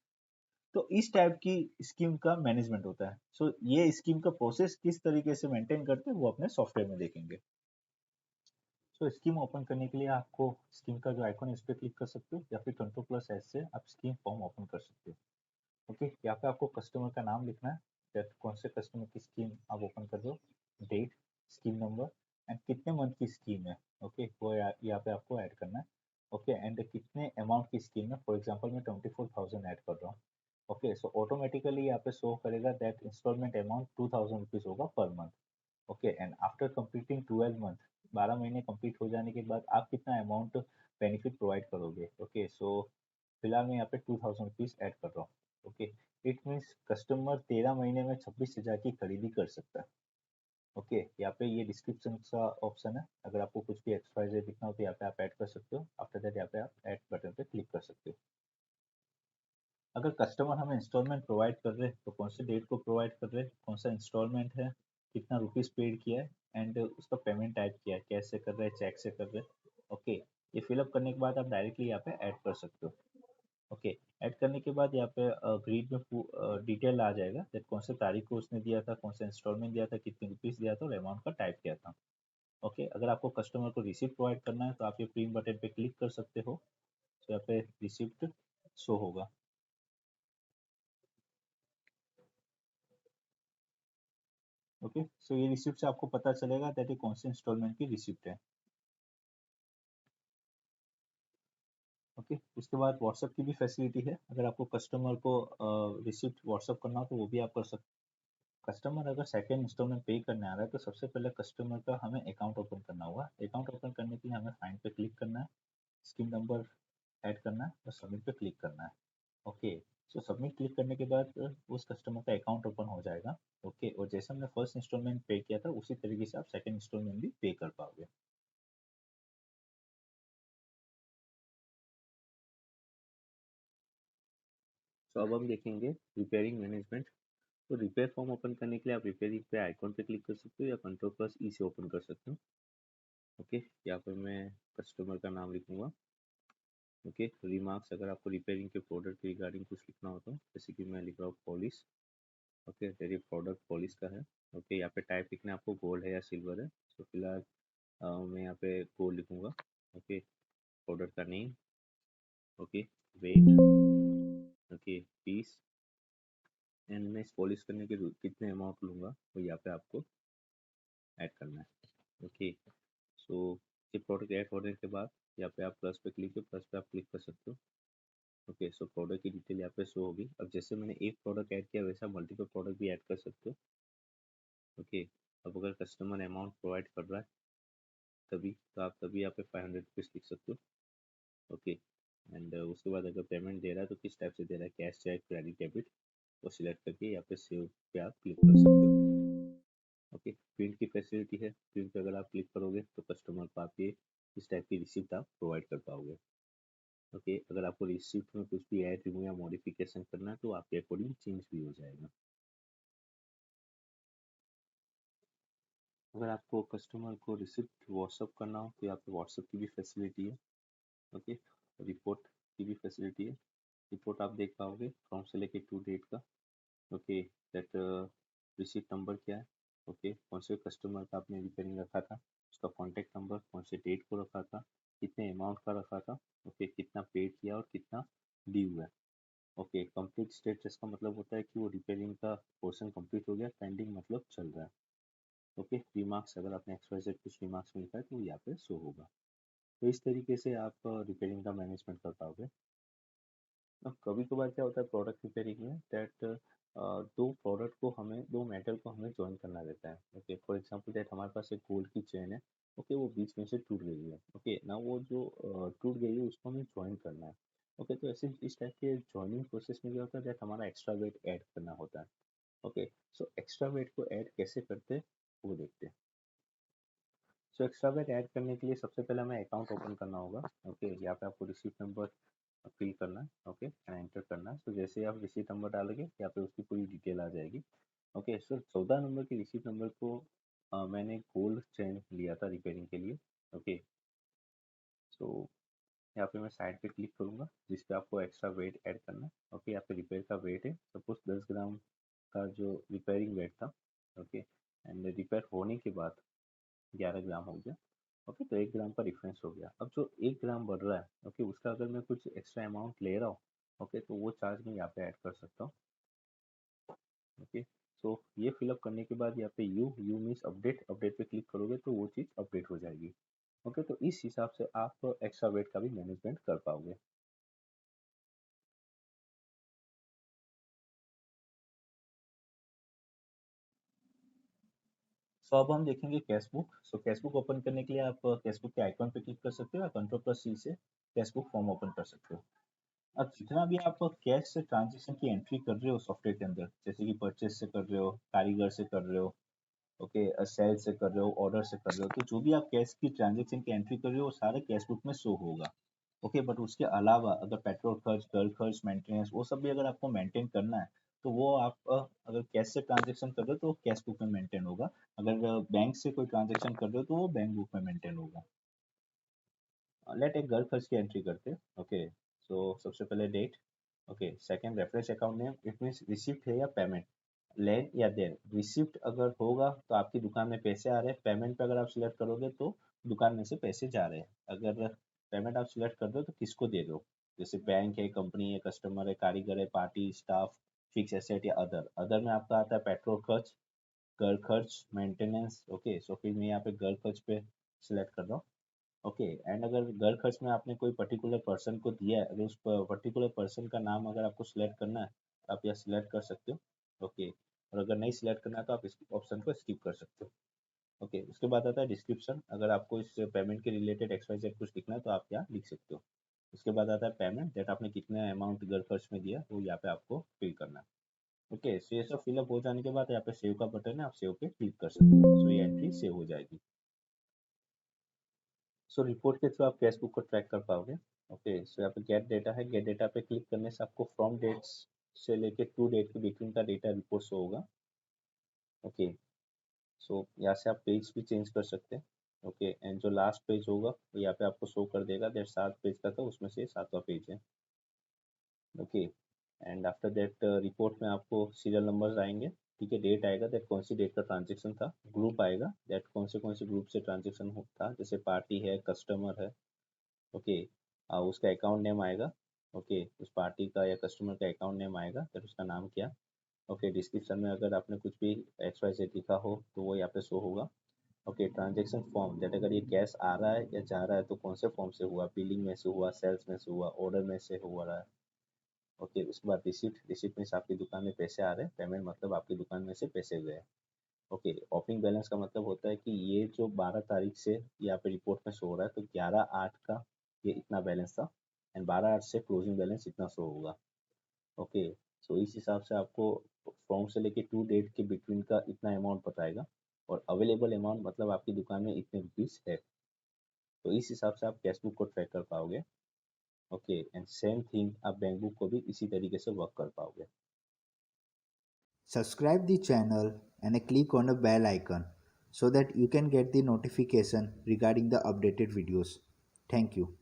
तो इस टाइप की स्कीम का मैनेजमेंट होता है। सो ये स्कीम का प्रोसेस किस तरीके से मेंटेन करते हैं वो अपने सॉफ्टवेयर में देखेंगे। सो स्कीम ओपन करने के लिए आपको स्कीम का जो आइकन है इस पर क्लिक कर सकते हो, या फिर Ctrl+S से आप स्कीम फॉर्म ओपन कर सकते हो। ओके, यहाँ पे आपको कस्टमर का नाम लिखना है, दैट कौन से कस्टमर की स्कीम आप ओपन कर रहे हो, डेट, स्कीम नंबर एंड कितने मंथ की स्कीम है। ओके, वो यहाँ पे आपको ऐड करना है। ओके, एंड कितने अमाउंट की स्कीम है, फॉर एग्जांपल मैं 24,000 ऐड कर रहा हूँ। ओके, सो ऑटोमेटिकली यहाँ पे शो करेगा दैट इंस्टॉलमेंट अमाउंट 2000 रुपीज होगा per month. Okay, and after completing 12 month, 12 महीने कंप्लीट हो जाने के बाद आप कितना अमाउंट बेनिफिट प्रोवाइड करोगे। ओके, सो फिलहाल मैं यहाँ पे 2000 रुपीज ऐड कर रहा हूँ। ओके, इट मीन्स कस्टमर 13 महीने में 26,000 की खरीदी कर सकता है। ओके, यहाँ पे ये डिस्क्रिप्शन का ऑप्शन है, अगर आपको कुछ भी एक्स्ट्रा दिखना हो तो यहाँ पे आप ऐड कर सकते हो। आफ्टर दैट यहाँ पे आप ऐड बटन पे क्लिक कर सकते हो। अगर कस्टमर हमें इंस्टॉलमेंट प्रोवाइड कर रहे हैं तो कौन से डेट को प्रोवाइड कर रहे हैं, कौन सा इंस्टॉलमेंट है, कितना रुपीज पेड किया है एंड उसका पेमेंट टाइप किया है, कैश से कर रहे हैं, चेक से कर रहे हैं। ओके, ये फिलअप करने के बाद आप डायरेक्टली यहाँ पे ऐड कर सकते हो। ओके, ऐड करने के बाद यहाँ पे ग्रीड में डिटेल आ जाएगा दैट कौन से तारीख को उसने दिया था, कौन सा इंस्टॉलमेंट दिया था, कितने रुपीज दिया था और अमाउंट का टाइप क्या था। ओके, अगर आपको कस्टमर को रिसिप्ट प्रोवाइड करना है तो आप ये प्रिंट बटन पे क्लिक कर सकते हो, तो यहाँ पे रिसिप्ट शो होगा। ओके, सो ये रिसिप्ट से आपको पता चलेगा दैट ये कौन से इंस्टॉलमेंट की रिसिप्ट है। ओके, उसके बाद व्हाट्सएप की भी फैसिलिटी है, अगर आपको कस्टमर को रिसिप्ट व्हाट्सएप करना हो तो वो भी आप कर सकते हो। कस्टमर अगर सेकेंड इंस्टॉलमेंट पे करने आ रहा है तो सबसे पहले कस्टमर का हमें अकाउंट ओपन करना होगा। अकाउंट ओपन करने के लिए हमें फाइंड पे क्लिक करना है, स्कीम नंबर ऐड करना है और सबमिट पे क्लिक करना है। ओके, सो सबमिट क्लिक करने के बाद उस कस्टमर का अकाउंट ओपन हो जाएगा। ओके, और जैसे हमने फर्स्ट इंस्टॉलमेंट पे किया था उसी तरीके से आप सेकेंड इंस्टॉलमेंट भी पे कर पाओगे। तो अब हम देखेंगे रिपेयरिंग मैनेजमेंट। तो रिपेयर फॉर्म ओपन करने के लिए आप रिपेयरिंग पे आइकॉन पे क्लिक कर सकते हो या Ctrl+E से ओपन कर सकते हो। ओके, यहाँ पर मैं कस्टमर का नाम लिखूंगा। ओके, रिमार्क्स, अगर आपको रिपेयरिंग के प्रोडक्ट के रिगार्डिंग कुछ लिखना हो तो, जैसे कि मैं लिख रहा हूँ पॉलिश। ओके, मेरी प्रोडक्ट पॉलिश का है। ओके, यहाँ पे टाइप लिखना है आपको गोल्ड है या सिल्वर है। तो फिलहाल मैं यहाँ पे गोल्ड लिखूंगा। ओके, प्रोडक्ट का name. Okay, weight. Okay, piece and मैं इस पॉलिश करने के कितने अमाउंट लूँगा वो यहाँ पे आपको ऐड करना है। ओके, सो ये प्रोडक्ट ऐड होने के बाद यहाँ पे आप प्लस पे क्लिक कर सकते हो। ओके, सो प्रोडक्ट की डिटेल यहाँ पे शो होगी। अब जैसे मैंने एक प्रोडक्ट ऐड किया वैसा मल्टीपल प्रोडक्ट भी ऐड कर सकते हो। ओके, अब अगर कस्टमर अमाउंट प्रोवाइड कर रहा है तभी तो आप तभी यहाँ पे 500 रुपीज़ लिख सकते हो। ओके, एंड उसके बाद अगर पेमेंट दे रहा है तो किस टाइप से दे रहा है, कैश, चेक, क्रेडिट, डेबिट, वो सिलेक्ट करके यहाँ पे सेव पे आप क्लिक कर सकते हो। ओके, प्रिंट की फैसिलिटी है, प्रिंट पे अगर आप क्लिक करोगे तो कस्टमर को आप ये इस टाइप की रिसिप्ट आप प्रोवाइड कर पाओगे। ओके, अगर आपको रिसिप्ट में कुछ भी ऐड, रिमूव या मॉडिफिकेशन करना है तो आपके अकॉर्डिंग चेंज भी हो जाएगा। अगर आपको कस्टमर को रिसिप्ट व्हाट्सअप करना हो तो यहाँ पे व्हाट्सअप की भी फैसिलिटी है। ओके, रिपोर्ट की भी फैसिलिटी है। रिपोर्ट आप देख पाओगे फ्रॉम से लेके टू डेट का। ओके, दैट रिसीट नंबर क्या है, ओके, कौन से कस्टमर का आपने रिपेयरिंग रखा था, उसका कॉन्टैक्ट नंबर, कौन से डेट को रखा था, कितने अमाउंट का रखा था, ओके, कितना पे किया और कितना ड्यू है। ओके, कंप्लीट स्टेटस का मतलब होता है कि वो रिपेयरिंग का पोर्शन कंप्लीट हो गया, पेंडिंग मतलब चल रहा है। ओके, रिमार्क्स, अगर आपने XYZ कुछ रिमार्क्स में लिखा है तो वो यहाँ पे शो होगा। तो इस तरीके से आप रिपेयरिंग का मैनेजमेंट कर पाओगे। अब कभी कभार क्या होता है प्रोडक्ट रिपेयरिंग में, दैट दो प्रोडक्ट को हमें, दो मेटल को हमें जॉइन करना रहता है। ओके, फॉर एग्जांपल दैट हमारे पास एक गोल्ड की चेन है। ओके, वो बीच में से टूट गई है। ओके, ना वो जो टूट गई है उसको हमें जॉइन करना है। ओके, तो ऐसे इस टाइप के जॉइनिंग प्रोसेस में क्या होता है दैट हमारा एक्स्ट्रा वेट ऐड करना होता है। ओके, सो एक्स्ट्रा वेट को ऐड कैसे करते हैं वो देखते हैं। सो एक्स्ट्रा वेट ऐड करने के लिए सबसे पहले हमें अकाउंट ओपन करना होगा। ओके, यहाँ पे आपको रिसीप्ट नंबर फिल करना है। ओके, एंड एंटर करना है। तो जैसे ही आप रिसीप्ट नंबर डालोगे यहाँ पे उसकी पूरी डिटेल आ जाएगी। ओके, सो 14 नंबर की रिसीप्ट नंबर को मैंने गोल्ड चेन लिया था रिपेयरिंग के लिए। ओके, सो यहाँ पे मैं साइड पे क्लिक करूंगा जिस पे आपको एक्स्ट्रा वेट ऐड करना है। ओके, यहाँ पे रिपेयर का वेट है सपोज 10 ग्राम का जो रिपेयरिंग वेट था। ओके, एंड रिपेयर होने के बाद 11 ग्राम हो गया। ओके, तो 1 ग्राम का डिफरेंस हो गया। अब जो 1 ग्राम बढ़ रहा है, ओके, उसका अगर मैं कुछ एक्स्ट्रा अमाउंट ले रहा हूँ, ओके, तो वो चार्ज मैं यहाँ पे ऐड कर सकता हूँ। ओके, सो ये फिलअप करने के बाद यहाँ पे यू मीन्स अपडेट, अपडेट पे क्लिक करोगे तो वो चीज़ अपडेट हो जाएगी। ओके, तो इस हिसाब से आप एक्स्ट्रा वेट का भी मैनेजमेंट कर पाओगे। सो अब हम देखेंगे cash book. So cash book open करने के लिए आप कैश बुक के आइकॉन पे क्लिक कर सकते हो या कंट्रोल+C से कैश बुक फॉर्म ओपन कर सकते हो। अब जितना भी आप कैश से ट्रांजेक्शन की एंट्री कर रहे हो सॉफ्टवेयर के अंदर, जैसे कि परचेज से कर रहे हो, कारीगर से कर रहे हो, ओके, सेल से कर रहे हो, ऑर्डर से कर रहे हो, तो जो भी आप कैश की ट्रांजेक्शन की एंट्री कर रहे हो वो सारे कैश बुक में शो होगा। ओके, बट उसके अलावा अगर पेट्रोल खर्च, घर खर्च, मेंटेनेंस, वो सब भी अगर आपको मेंटेन करना है तो वो आप अगर कैश से ट्रांजेक्शन कर रहे हो तो कैश बुक में मेंटेन होगा। अगर बैंक से कोई ट्रांजेक्शन कर रहे हो तो वो बैंक बुक में मेंटेन होगा। लेट एक घर खर्च की एंट्री करते हैं। ओके, सो सबसे पहले date. Okay, second reference account name, it means receipt है या पेमेंट, लेन या देन। रिसिप्ट अगर होगा तो आपकी दुकान में पैसे आ रहे हैं, पेमेंट पे अगर आप सिलेक्ट करोगे तो दुकान में से पैसे जा रहे हैं। अगर पेमेंट आप सिलेक्ट कर दो तो किसको दे दो, जैसे बैंक है, कंपनी है, कस्टमर है, कारीगर है, पार्टी, स्टाफ, फिक्स एसेट या अदर। अदर में आपका आता है पेट्रोल खर्च, घर खर्च, मेंटेनेंस। ओके, सो फिर मैं यहाँ पे घर खर्च पे सिलेक्ट कर रहा हूँ। ओके, एंड अगर घर खर्च में आपने कोई पर्टिकुलर पर्सन को दिया है, अगर उस पर्टिकुलर पर्सन का नाम अगर आपको सिलेक्ट करना है तो आप यहाँ सिलेक्ट कर सकते हो। ओके, और अगर नहीं सिलेक्ट करना है तो आप इस ऑप्शन को स्किप कर सकते हो। ओके, उसके बाद आता है डिस्क्रिप्शन, अगर आपको इस पेमेंट के रिलेटेड XYZ कुछ लिखना है तो आप यहाँ लिख सकते हो। उसके बाद आता है पेमेंट, डेट आपने कितना अमाउंट घर खर्च में दिया वो यहाँ पे आपको फिल करना है। ओके, सो ये सब फिलअप हो जाने के बाद यहाँ पे सेव का बटन है, आप सेव पे क्लिक कर सकते हो। सो ये एंट्री सेव हो जाएगी। सो रिपोर्ट के थ्रू आप कैश बुक को ट्रैक कर पाओगे। ओके, सो यहाँ पे गेट डेटा है, गेट डेटा पे क्लिक करने से आपको फ्रॉम डेट्स से लेके टू डेट के बिटवीन का डेटा रिपोर्ट शो होगा। ओके, सो यहाँ से आप पेज भी चेंज कर सकते हैं। ओके, एंड जो लास्ट पेज होगा वो यहाँ पे आपको शो कर देगा, दैट 7 पेज का था उसमें से 7वां पेज है। Okay, and after that report में आपको सीरियल नंबर्स आएंगे। ठीक है, डेट आएगा दैट कौन सी डेट का ट्रांजेक्शन था, ग्रुप आएगा दैट कौन से ग्रुप से ट्रांजेक्शन था, जैसे पार्टी है, कस्टमर है। ओके, उसका अकाउंट नेम आएगा। ओके, उस पार्टी का या कस्टमर का अकाउंट नेम आएगा, फिर उसका नाम क्या। ओके, डिस्क्रिप्शन में अगर आपने कुछ भी XYZ लिखा हो तो वो यहाँ पे शो होगा। ओके, ट्रांजेक्शन फॉर्म, दैट अगर ये कैश आ रहा है या जा रहा है तो कौन से फॉर्म से हुआ, बिलिंग में से हुआ, सेल्स में से हुआ, ऑर्डर में से हुआ रहा है। ओके, उसके बाद रिसिप्ट, रिसिप्ट मीन्स आपकी दुकान में पैसे आ रहे हैं, पेमेंट मतलब आपकी दुकान में से पैसे गए। ओके, ओपनिंग बैलेंस का मतलब होता है कि ये जो 12 तारीख से यहाँ पे रिपोर्ट में शो हो रहा है तो 11/8 का ये इतना बैलेंस था, एंड 12/8 से क्लोजिंग बैलेंस इतना शो होगा। ओके, सो इस हिसाब से आपको फ्रॉम से लेके टू डेट के बिटवीन का इतना अमाउंट बताएगा, और अवेलेबल अमाउंट मतलब आपकी दुकान में इतने रुपीज़ है। तो इस हिसाब से आप कैश बुक को ट्रैक कर पाओगे। ओके, एंड सेम थिंग आप बैंक बुक को भी इसी तरीके से वर्क कर पाओगे। Subscribe the channel and click on the bell icon so that you can get the notification regarding the updated videos. Thank you.